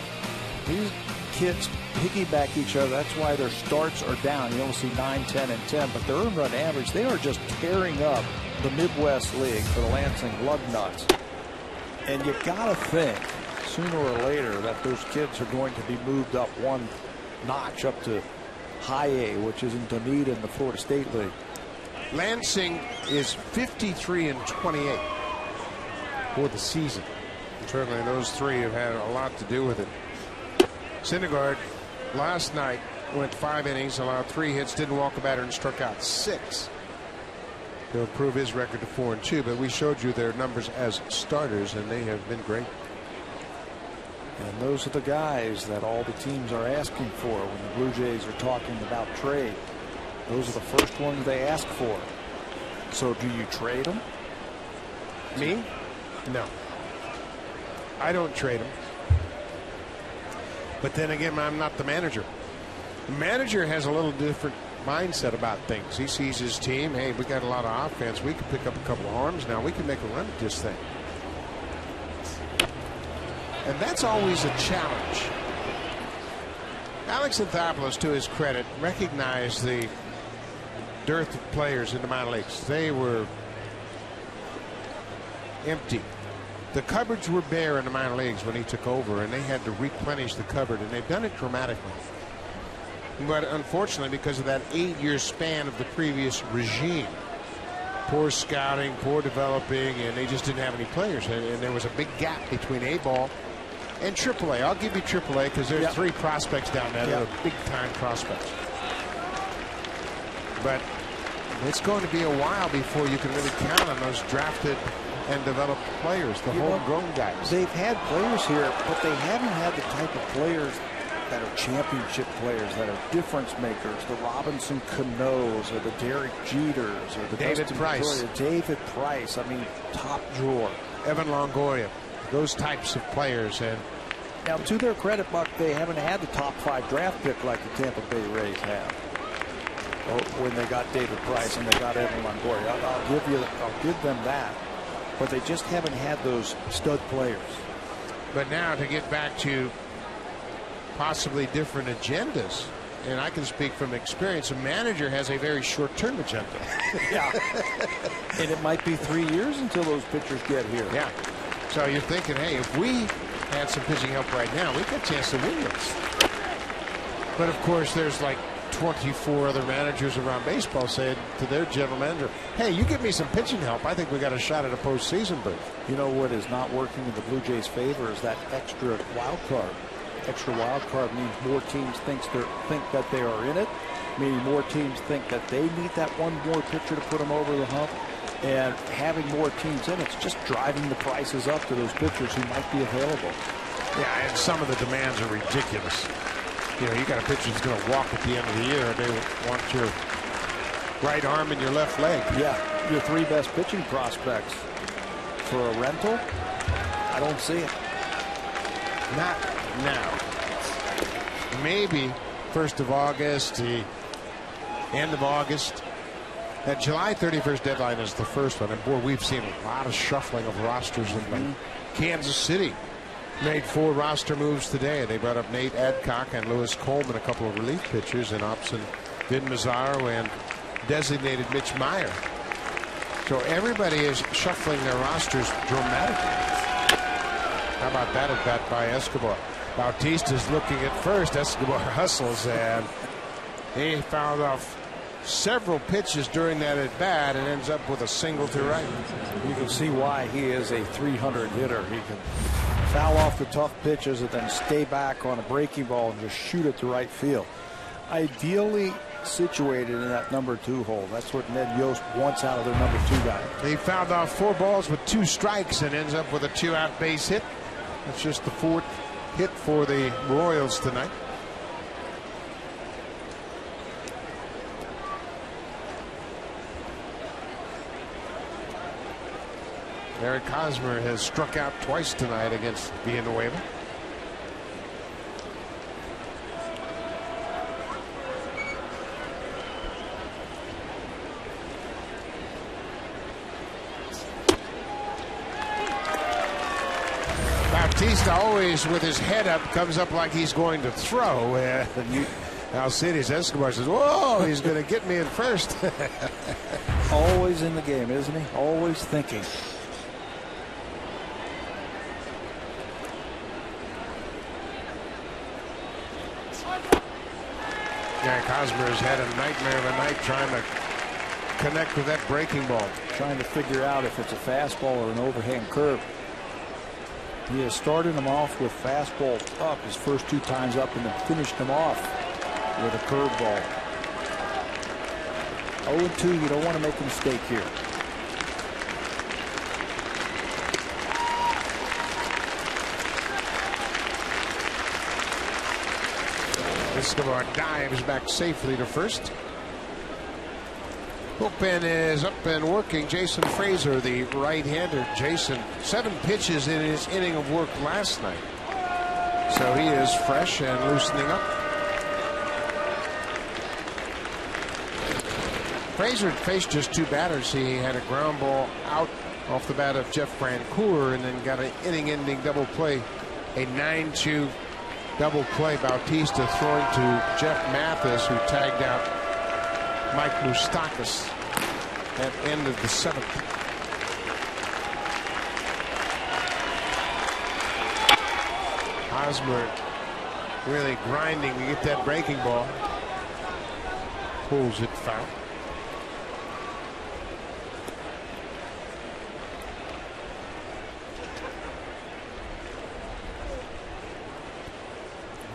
[SPEAKER 3] These kids piggyback each other. That's why their starts are down. You only see 9, 10, and 10, but their earned run average, they are just tearing up the Midwest League for the Lansing Lugnuts. And you got to think sooner or later that those kids are going to be moved up one notch up to High A, which is in Dunedin in the Florida State League.
[SPEAKER 1] Lansing is 53-28 for the season. Certainly those three have had a lot to do with it. Syndergaard last night went 5 innings, allowed 3 hits, didn't walk a batter, and struck out 6. To improve his record to 4-2, but we showed you their numbers as starters, and they have been great.
[SPEAKER 3] And those are the guys that all the teams are asking for when the Blue Jays are talking about trade. Those are the first ones they ask for. So do you trade them?
[SPEAKER 1] Me? No. I don't trade them. But then again, I'm not the manager. The manager has a little different mindset about things. He sees his team, hey, we got a lot of offense. We can pick up a couple of arms now. We can make a run at this thing. And that's always a challenge. Alex Anthopoulos, to his credit, recognized the dearth of players in the minor leagues. They were empty. The cupboards were bare in the minor leagues when he took over, and they had to replenish the cupboard, and they've done it dramatically. But unfortunately, because of that 8-year span of the previous regime, poor scouting, poor developing, and they just didn't have any players. And there was a big gap between A-ball and AAA. I'll give you AAA because there's 3 prospects down there that are big-time prospects. But it's going to be a while before you can really count on those drafted and developed players, the homegrown guys.
[SPEAKER 3] They've had players here, but they haven't had the type of players that are championship players, that are difference makers, the Robinson Canoes or the Derek Jeters or the
[SPEAKER 1] David Price.
[SPEAKER 3] David Price, I mean, top drawer.
[SPEAKER 1] Evan Longoria, those types of players. And
[SPEAKER 3] Now, to their credit, Buck, they haven't had the top 5 draft pick like the Tampa Bay Rays have. When they got David Price and they got Evan Longoria, I'll give them that. But they just haven't had those stud players.
[SPEAKER 1] But now to get back to possibly different agendas, and I can speak from experience, a manager has a very short-term agenda.
[SPEAKER 3] Yeah. And it might be 3 years until those pitchers get here.
[SPEAKER 1] Yeah. So you're thinking, hey, if we had some pitching help right now, we've got a chance to win this. But of course, there's like 24 other managers around baseball saying to their general manager, hey, you give me some pitching help, I think we got a shot at a postseason berth.
[SPEAKER 3] You know what is not working in the Blue Jays' favor is that extra wild card. Extra wild card means more teams think that they are in it, meaning more teams think that they need that one more pitcher to put them over the hump. And having more teams in, it's just driving the prices up to those pitchers who might be available.
[SPEAKER 1] Yeah, and some of the demands are ridiculous. You know, you got a pitcher who's going to walk at the end of the year, and they want your right arm and your left leg.
[SPEAKER 3] Yeah, your 3 best pitching prospects for a rental. I don't see it.
[SPEAKER 1] Not now. Maybe 1st of August, the end of August. That July 31st deadline is the first one. And boy, we've seen a lot of shuffling of rosters in Kansas City. Made 4 roster moves today. They brought up Nate Adcock and Lewis Coleman, a couple of relief pitchers, and Upson, Vin Mazzaro, and designated Mitch Meyer. So everybody is shuffling their rosters dramatically. How about that at bat by Escobar? Bautista's looking at first. Escobar hustles, and he fouled off several pitches during that at bat and ends up with a single to right.
[SPEAKER 3] You can see why he is a 300 hitter. He can foul off the tough pitches and then stay back on a breaking ball and just shoot it to right field. Ideally situated in that number 2 hole. That's what Ned Yost wants out of their number 2 guy.
[SPEAKER 1] He fouled off 4 balls with 2 strikes and ends up with a 2-out base hit. That's just the 4th hit for the Royals tonight. Eric Hosmer has struck out twice tonight against Villanueva. Bautista always with his head up comes up like he's going to throw. Alcides Escobar says, whoa, he's going to get me in first.
[SPEAKER 3] Always in the game, isn't he? Always thinking.
[SPEAKER 1] Eric Hosmer has had a nightmare of a night trying to connect with that breaking ball.
[SPEAKER 3] Trying to figure out if it's a fastball or an overhand curve. He has started him off with fastball up his first 2 times up and then finished him off with a curveball. 0-2, you don't want to make a mistake here.
[SPEAKER 1] Escobar dives back safely to first. Bullpen is up and working. Jason Frazier, the right-hander. Jason, 7 pitches in his inning of work last night. So he is fresh and loosening up. Frazier faced just 2 batters. He had a ground ball out off the bat of Jeff Francoeur and then got an inning-ending double play. A 9-2 double play. Bautista throwing to Jeff Mathis, who tagged out Mike Moustakas at end of the 7th. Hosmer really grinding to get that breaking ball. Pulls it foul.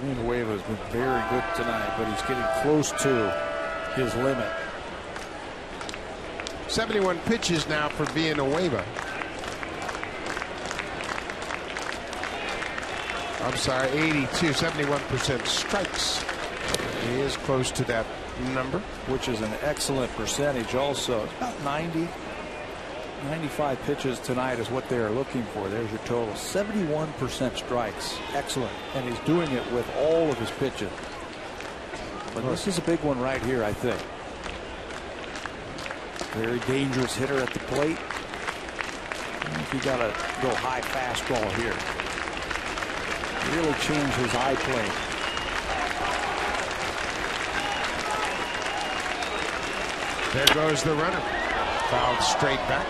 [SPEAKER 3] Villanueva has been very good tonight, but he's getting close to his limit.
[SPEAKER 1] 71 pitches now for Villanueva. I'm sorry, 82, 71% strikes. He is close to that number,
[SPEAKER 3] which is an excellent percentage also. It's about 90. 95 pitches tonight is what they are looking for. There's your total. 71% strikes. Excellent. And he's doing it with all of his pitches. But this is a big one right here, I think. Very dangerous hitter at the plate. I think you got to go high fastball here. Really change his eye plane.
[SPEAKER 1] There goes the runner. Fouled straight back.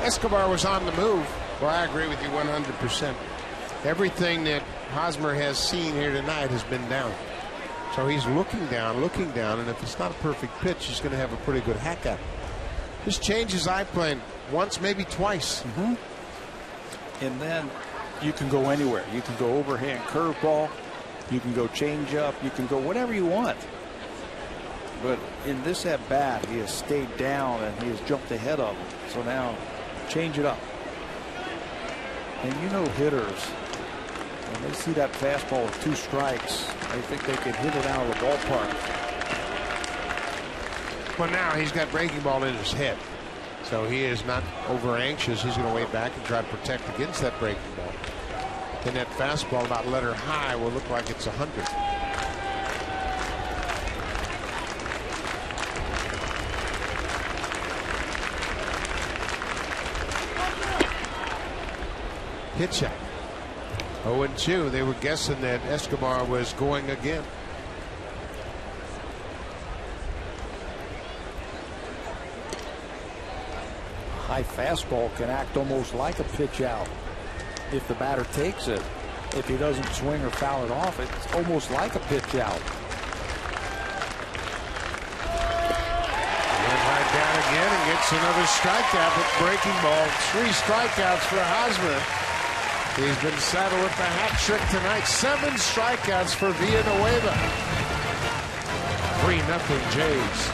[SPEAKER 1] Escobar was on the move. Well, I agree with you 100%. Everything that Hosmer has seen here tonight has been down. So he's looking down, and if it's not a perfect pitch, he's going to have a pretty good hack at it. Just change his eye plane once, maybe twice.
[SPEAKER 3] And then you can go anywhere. You can go overhand curveball. You can go change up. You can go whatever you want. But in this at bat, he has stayed down and he has jumped ahead of him. So now change it up. And you know hitters, when they see that fastball with 2 strikes, they think they can hit it out of the ballpark.
[SPEAKER 1] Well, now he's got breaking ball in his head. So he is not over anxious. He's going to wait back and try to protect against that breaking ball. And that fastball about letter high will look like it's 100. Pitch out. 0-2. They were guessing that Escobar was going again.
[SPEAKER 3] High fastball can act almost like a pitch out if the batter takes it. If he doesn't swing or foul it off, it's almost like a pitch out.
[SPEAKER 1] Went right down again and gets another strikeout with breaking ball. 3 strikeouts for Hosmer. He's been saddled with the hat trick tonight. 7 strikeouts for Villanueva. 3-0 Jays.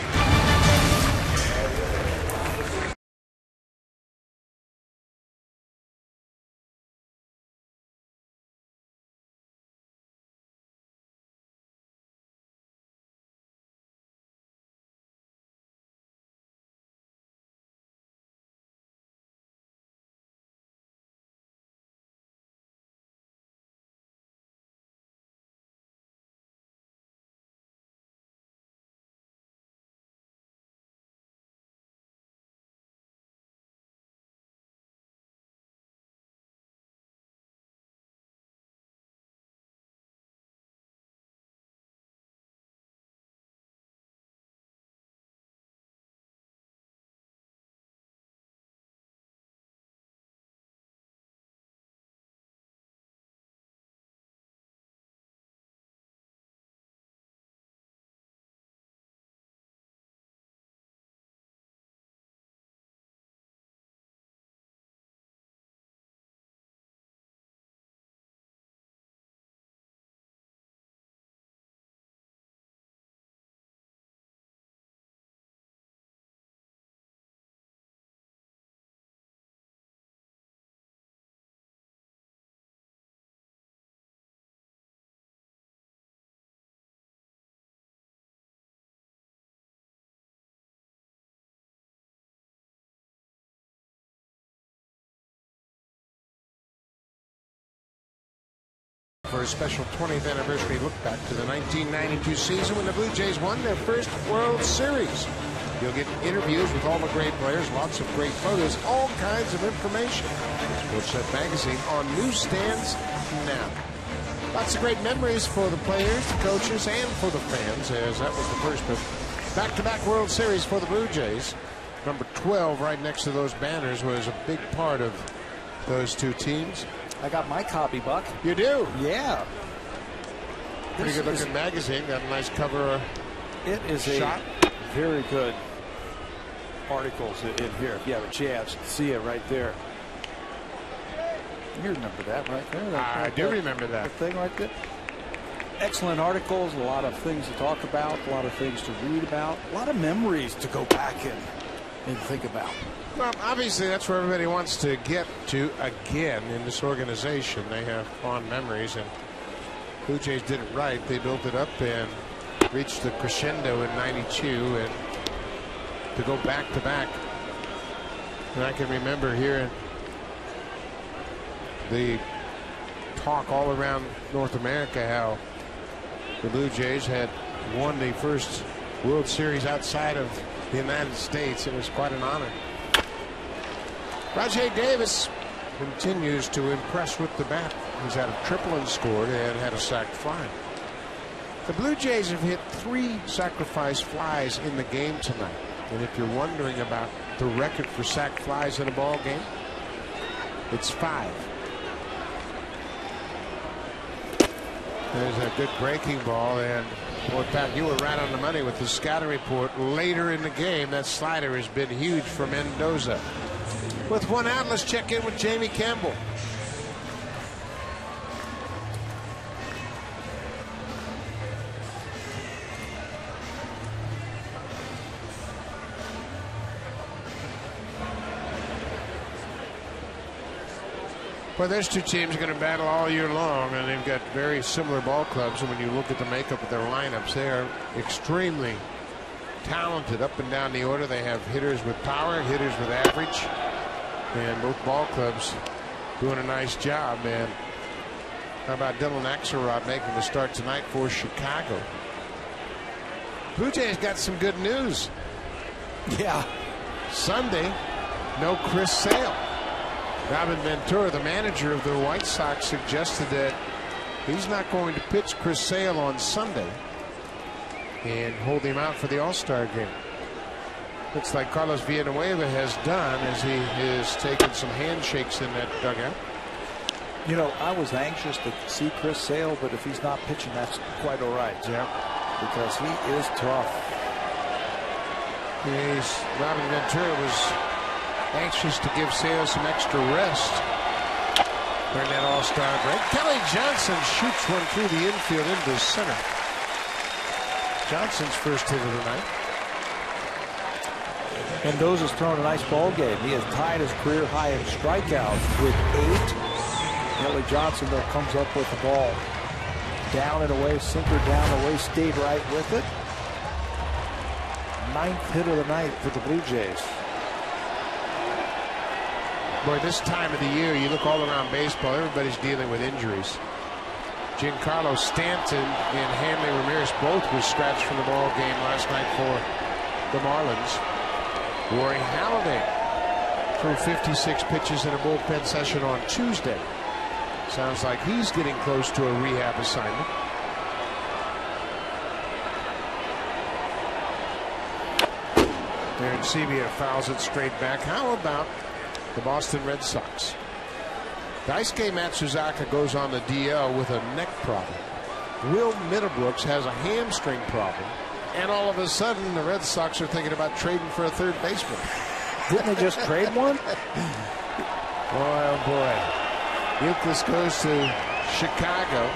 [SPEAKER 1] For a special 20th anniversary look back to the 1992 season when the Blue Jays won their first World Series. You'll get interviews with all the great players, lots of great photos, all kinds of information. Sportsnet Magazine on newsstands now. Lots of great memories for the players, the coaches, and for the fans, as that was the first back-to-back World Series for the Blue Jays. Number 12 right next to those banners was a big part of those two teams.
[SPEAKER 3] I got my copy, Buck.
[SPEAKER 1] You do?
[SPEAKER 3] Yeah.
[SPEAKER 1] Pretty good looking magazine. Got a nice cover.
[SPEAKER 3] It is
[SPEAKER 1] shot.
[SPEAKER 3] A very good articles in here. If you have a chance to see it right there. You remember that right there?
[SPEAKER 1] I do remember that.
[SPEAKER 3] Thing right there. Excellent articles. A lot of things to talk about. A lot of things to read about. A lot of memories to go back and think about.
[SPEAKER 1] Well, obviously, that's where everybody wants to get to again in this organization. They have fond memories, and Blue Jays did it right. They built it up and reached the crescendo in '92, and to go back to back And I can remember hearing the talk all around North America how the Blue Jays had won the first World Series outside of the United States. It was quite an honor. Rajai Davis continues to impress with the bat. He's had a triple and scored and had a sac fly. The Blue Jays have hit 3 sacrifice flies in the game tonight. And if you're wondering about the record for sac flies in a ball game, it's 5. There's a good breaking ball, and well, Pat, you were right on the money with the scouting report. Later in the game, that slider has been huge for Mendoza. With 1 out, let's check in with Jamie Campbell. Well, there's 2 teams going to battle all year long, and they've got very similar ball clubs. And when you look at the makeup of their lineups, they are extremely talented up and down the order. They have hitters with power, hitters with average, and both ball clubs doing a nice job. And how about Dylan Axelrod making the start tonight for Chicago? Blue Jays got some good news.
[SPEAKER 3] Yeah.
[SPEAKER 1] Sunday, no Chris Sale. Robin Ventura, the manager of the White Sox, suggested that he's not going to pitch Chris Sale on Sunday and hold him out for the All-Star game. Looks like Carlos Villanueva has done, as he has taken some handshakes in that dugout.
[SPEAKER 3] You know, I was anxious to see Chris Sale, but if he's not pitching, that's quite all right.
[SPEAKER 1] Yeah.
[SPEAKER 3] Because he is tough.
[SPEAKER 1] Robin Ventura was anxious to give Sale some extra rest during that All-Star break. Kelly Johnson shoots one through the infield into center. Johnson's first hit of the night.
[SPEAKER 3] Mendoza's thrown a nice ball game. He has tied his career high in strikeouts with 8. Kelly Johnson, though, comes up with the ball down and away, sinker down away, stayed right with it. 9th hit of the night for the Blue Jays.
[SPEAKER 1] Boy, this time of the year, you look all around baseball, everybody's dealing with injuries. Giancarlo Stanton and Hanley Ramirez both were scratched from the ball game last night for the Marlins. Rory Halladay threw 56 pitches in a bullpen session on Tuesday. Sounds like he's getting close to a rehab assignment. Darren Sevier fouls it straight back. How about the Boston Red Sox? Daisuke Matsuzaka goes on the DL with a neck problem. Will Middlebrooks has a hamstring problem. And all of a sudden, the Red Sox are thinking about trading for a third baseman.
[SPEAKER 3] Didn't they just trade one?
[SPEAKER 1] Boy, oh boy. Euclid goes to Chicago.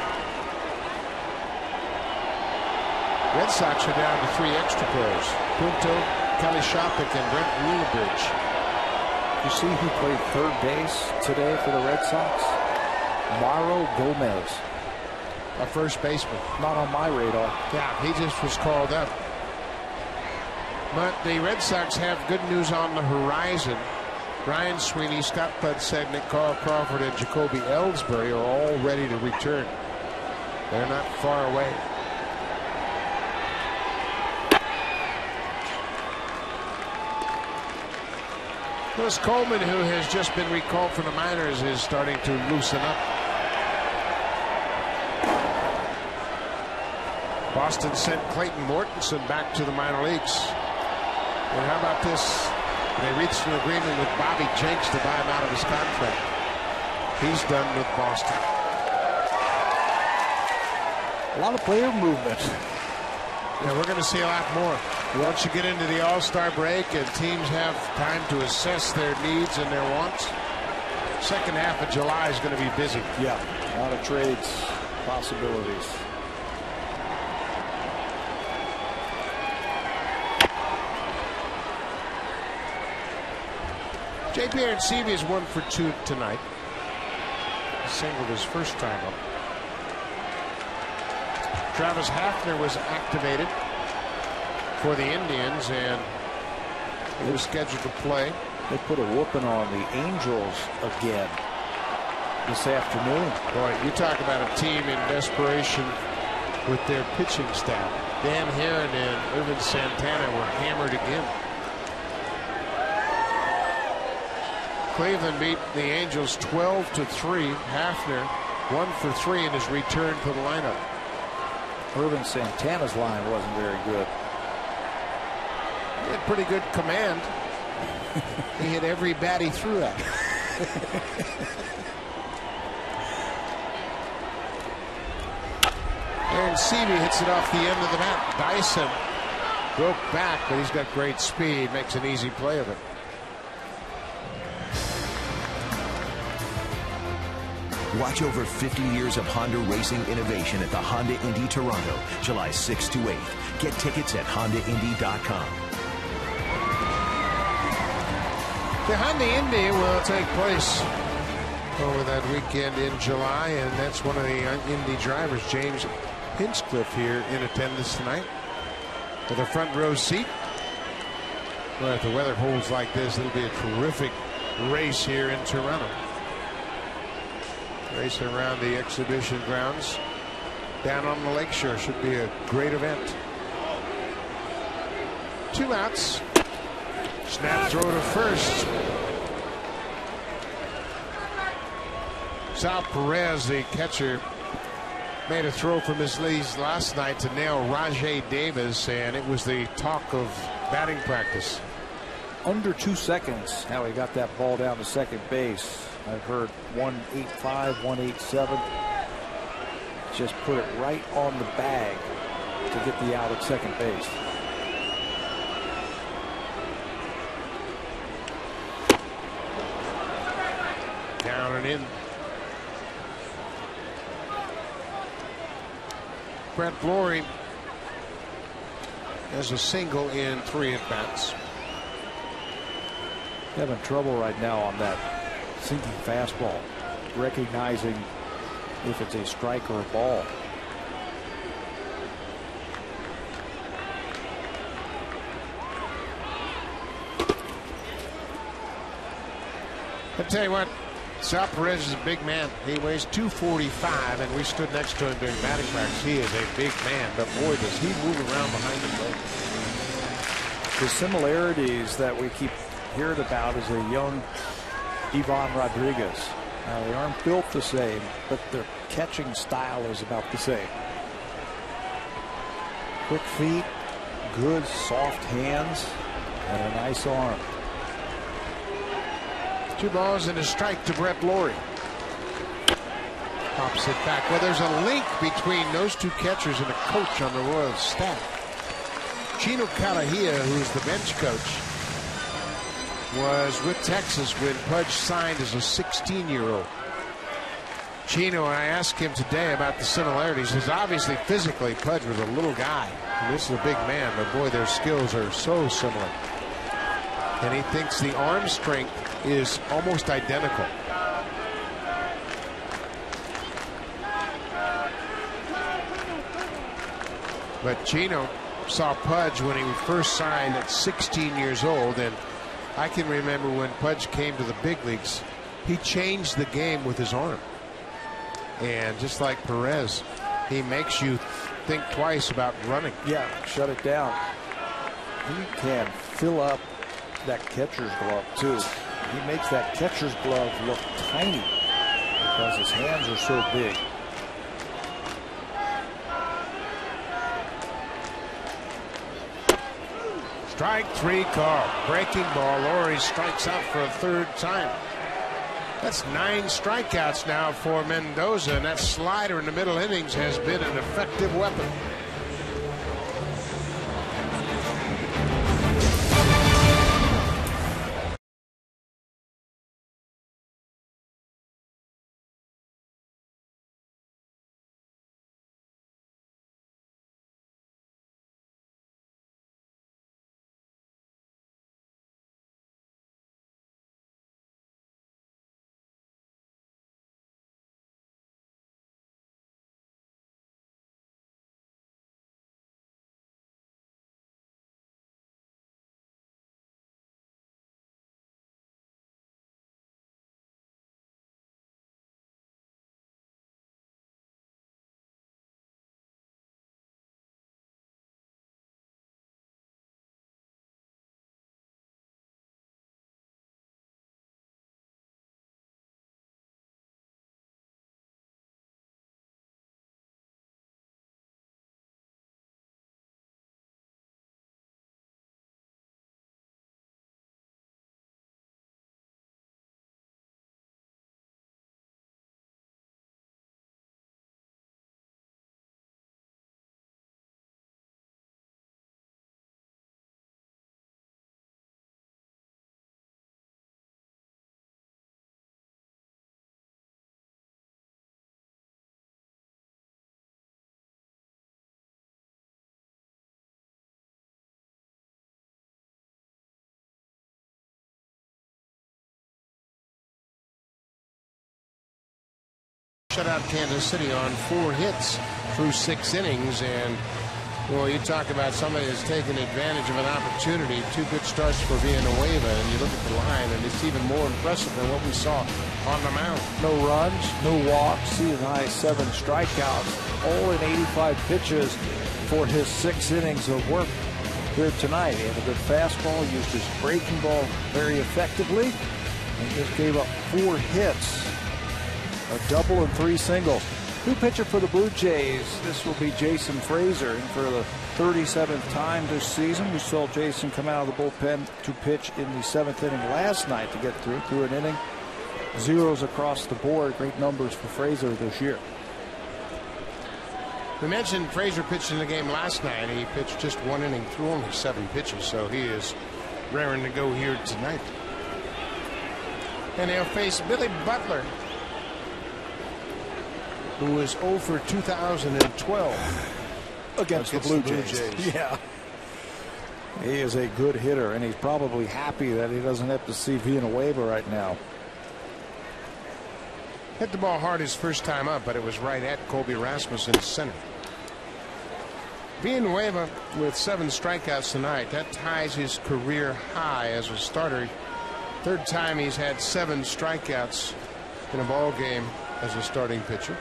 [SPEAKER 1] Red Sox are down to 3 extra players. Punto, Kelly Shopik, and Brent Wheelbridge.
[SPEAKER 3] You see who played third base today for the Red Sox? Mauro Gomez.
[SPEAKER 1] A first baseman.
[SPEAKER 3] Not on my radar.
[SPEAKER 1] Yeah, he just was called up. But the Red Sox have good news on the horizon. Ryan Sweeney, Scott Podsednik, Carl Crawford, and Jacoby Ellsbury are all ready to return. They're not far away. Chris Coleman, who has just been recalled from the minors, is starting to loosen up. Boston sent Clayton Mortensen back to the minor leagues. And how about this? They reached an agreement with Bobby Jenks to buy him out of his contract. He's done with Boston.
[SPEAKER 3] A lot of player movement.
[SPEAKER 1] Yeah, we're going to see a lot more. Once you get into the All-Star break and teams have time to assess their needs and their wants, second half of July is going to be busy.
[SPEAKER 3] Yeah, a lot of trades, possibilities.
[SPEAKER 1] J.P. Arancibia is 1 for 2 tonight. He singled his first time up. Travis Hafner was activated for the Indians, and he was scheduled to play.
[SPEAKER 3] They put a whooping on the Angels again this afternoon.
[SPEAKER 1] Boy, you talk about a team in desperation with their pitching staff. Dan Herron and Irvin Santana were hammered again. Cleveland beat the Angels 12-3. Hafner 1 for 3 in his return to the lineup.
[SPEAKER 3] Irvin Santana's line wasn't very good.
[SPEAKER 1] He had pretty good command. He hit every bat he threw at. Aaron Seavey hits it off the end of the bat. Dyson broke back, but he's got great speed. Makes an easy play of it.
[SPEAKER 4] Watch over 50 years of Honda racing innovation at the Honda Indy Toronto, July 6th to 8th. Get tickets at HondaIndy.com.
[SPEAKER 1] The Honda Indy will take place over that weekend in July, and that's one of the Indy drivers, James Hinchcliffe, here in attendance tonight with a front row seat. Well, if the weather holds like this, it'll be a terrific race here in Toronto. Racing around the exhibition grounds down on the lakeshore should be a great event. 2 outs. Snap throw to first. Sal Perez, the catcher, made a throw from his knees last night to nail Rajay Davis, and it was the talk of batting practice.
[SPEAKER 3] Under 2 seconds how he got that ball down to second base. I've heard 185, 187. Just put it right on the bag to get the out at second base.
[SPEAKER 1] Down and in. Brett Flory has a single in 3 at-bats.
[SPEAKER 3] Having trouble right now on that sinking fastball, recognizing if it's a strike or a ball.
[SPEAKER 1] I tell you what, Sal Perez is a big man. He weighs 245, and we stood next to him during batting practice. He is a big man, but boy, does he move around behind the plate.
[SPEAKER 3] The similarities that we keep hearing about is a young Ivan Rodriguez. Now, they aren't built the same, but their catching style is about the same. Quick feet, good soft hands, and a nice arm.
[SPEAKER 1] 2 balls and a strike to Brett Flory. Pops it back. Well, there's a link between those 2 catchers and a coach on the Royals staff. Chino Calahia, who's the bench coach, was with Texas when Pudge signed as a 16-year-old. Chino, I asked him today about the similarities. He says obviously physically Pudge was a little guy. And this is a big man, but boy, their skills are so similar. And he thinks the arm strength is almost identical. But Chino saw Pudge when he first signed at 16 years old, and I can remember when Pudge came to the big leagues, he changed the game with his arm. And just like Perez, he makes you think twice about running.
[SPEAKER 3] Yeah, shut it down. He can fill up that catcher's glove too. He makes that catcher's glove look tiny because his hands are so big.
[SPEAKER 1] Strike 3 call. Breaking ball. Laurie strikes out for a 3rd time. That's 9 strikeouts now for Mendoza, and that slider in the middle innings has been an effective weapon. Shut out Kansas City on 4 hits through 6 innings. And, well, you talk about somebody that's taken advantage of an opportunity. 2 good starts for Villanueva, and you look at the line, and it's even more impressive than what we saw on the mound.
[SPEAKER 3] No runs, no walks, season-high 7 strikeouts, all in 85 pitches for his 6 innings of work here tonight. He had a good fastball, used his breaking ball very effectively, and just gave up 4 hits, a double and 3 singles. New pitcher for the Blue Jays. This will be Jason Frazier. And for the 37th time this season, we saw Jason come out of the bullpen to pitch in the 7th inning last night to get through an inning. Zeros across the board. Great numbers for Frazier this year.
[SPEAKER 1] We mentioned Frazier pitched in the game last night. He pitched just 1 inning through only 7 pitches, so he is raring to go here tonight. And they'll face Billy Butler, who is 0 for 2012
[SPEAKER 3] against the Blue Jays. Yeah. He is a good hitter, and he's probably happy that he doesn't have to see Villanueva right now.
[SPEAKER 1] Hit the ball hard his first time up, but it was right at Colby Rasmussen's center. Villanueva with 7 strikeouts tonight. That ties his career high as a starter. 3rd time he's had 7 strikeouts in a ball game as a starting pitcher.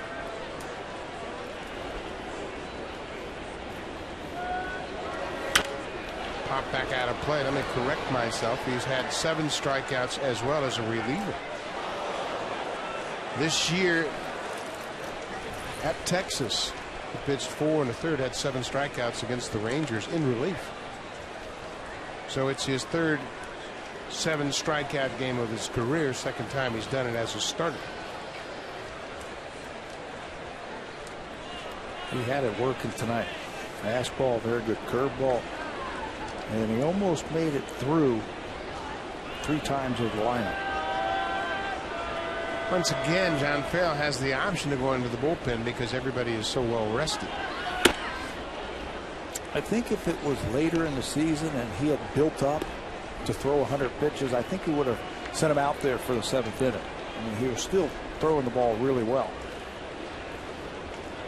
[SPEAKER 1] Pop back out of play. Let me correct myself. He's had 7 strikeouts as well as a reliever. This year at Texas, he pitched 4 1/3, had 7 strikeouts against the Rangers in relief. So it's his 3rd 7 strikeout game of his career. 2nd time he's done it as a starter.
[SPEAKER 3] He had it working tonight. Fastball, very good curveball. And he almost made it through 3 times with the lineup.
[SPEAKER 1] Once again, John Farrell has the option to go into the bullpen because everybody is so well rested.
[SPEAKER 3] I think if it was later in the season and he had built up to throw 100 pitches, I think he would have sent him out there for the 7th inning. I mean, he was still throwing the ball really well.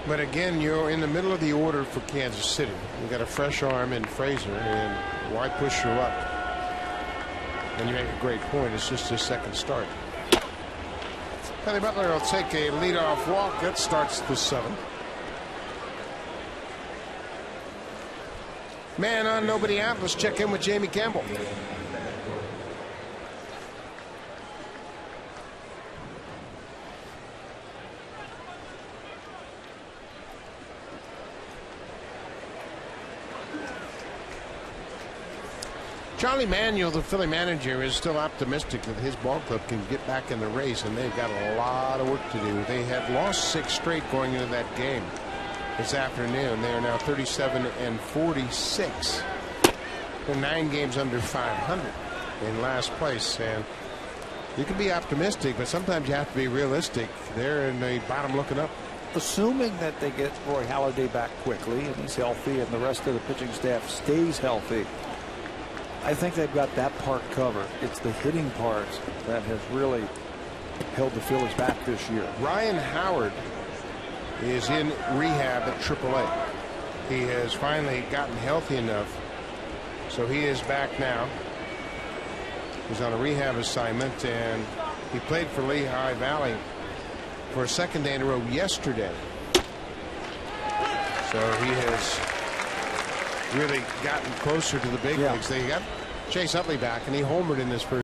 [SPEAKER 1] But again, you're in the middle of the order for Kansas City. You got a fresh arm in Frazier, and why push her up? And you make a great point. It's just his 2nd start. Billy Butler will take a leadoff walk. That starts the 7th. Man on, nobody out. Let's check in with Jamie Campbell. Charlie Manuel, the Philly manager, is still optimistic that his ball club can get back in the race, and they've got a lot of work to do. They had lost 6 straight going into that game this afternoon. They are now 37 and 46. They're 9 games under 500 in last place. And you can be optimistic, but sometimes you have to be realistic. They're in the bottom looking up.
[SPEAKER 3] Assuming that they get Roy Halladay back quickly and he's healthy and the rest of the pitching staff stays healthy, I think they've got that part covered. It's the hitting part that has really held the Phillies back this year.
[SPEAKER 1] Ryan Howard is in rehab at AAA. He has finally gotten healthy enough, so he is back now. He's on a rehab assignment, and he played for Lehigh Valley for a 2nd day in a row yesterday. So he has really gotten closer to the big leagues. They got Chase Utley back, and he homered in this first